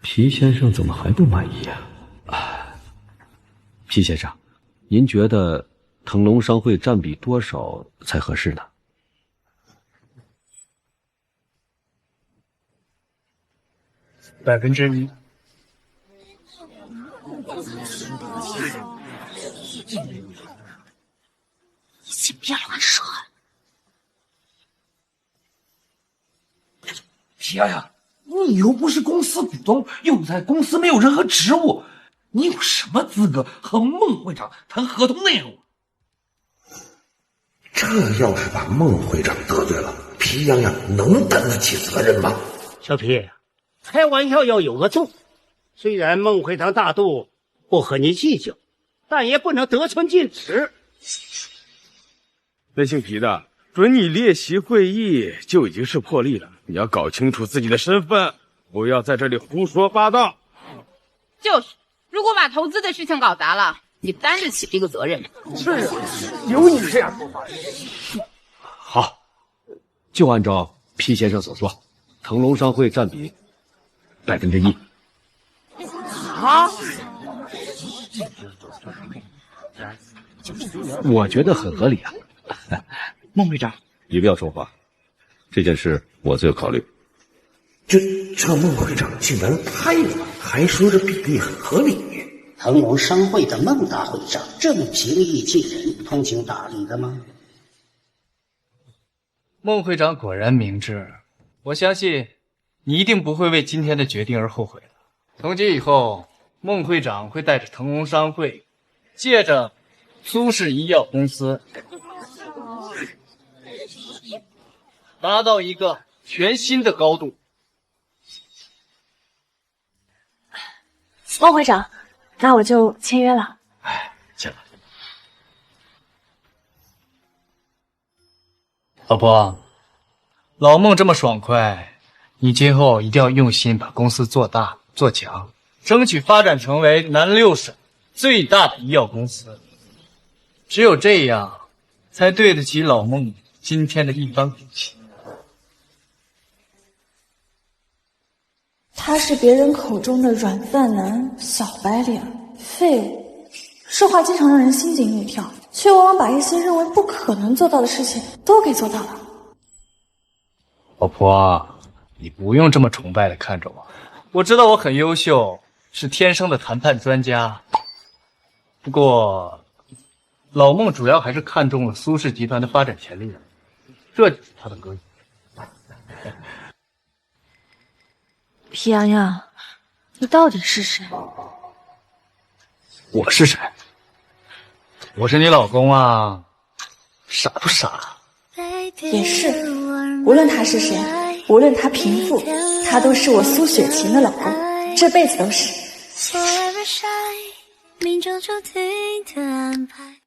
皮先生怎么还不满意啊？皮先生，您觉得腾龙商会占比多少才合适呢？1%。先别乱说。皮洋洋，你又不是公司股东，又在公司没有任何职务，你有什么资格和孟会长谈合同内容？这要是把孟会长得罪了，皮洋洋能担得起责任吗？小皮，开玩笑要有个度。虽然孟会长大度，不和你计较，但也不能得寸进尺。那姓皮的，准你列席会议就已经是破例了，你要搞清楚自己的身份，不要在这里胡说八道。就是，如果把投资的事情搞砸了，你担得起这个责任吗？是啊，有你这样说话。好，就按照皮先生所说，腾龙商会占比1%。啊？我觉得很合理啊。孟会长，你不要说话，这件事我自有考虑。这孟会长竟然拍了，还说这比例很合理。腾龙商会的孟大会长这么平易近人、通情达理的吗？孟会长果然明智，我相信你一定不会为今天的决定而后悔的。从今以后，孟会长会带着腾龙商会，借着苏氏医药公司，达到一个全新的高度。孟会长，那我就签约了。进来。老婆，老孟这么爽快，你今后一定要用心把公司做大做强，争取发展成为南6省最大的医药公司。只有这样，才对得起老孟今天的一番苦心。他是别人口中的软饭男、小白脸、废物，说话经常让人心惊肉跳，却往往把一些认为不可能做到的事情都给做到了。老婆，你不用这么崇拜的看着我，我知道我很优秀，是天生的谈判专家。不过，老孟主要还是看中了苏氏集团的发展潜力，这就是他的格局。皮洋洋，你到底是谁？我是谁？我是你老公啊，傻不傻？也是，无论他是谁，无论他贫富，他都是我苏雪琴的老公，这辈子都是。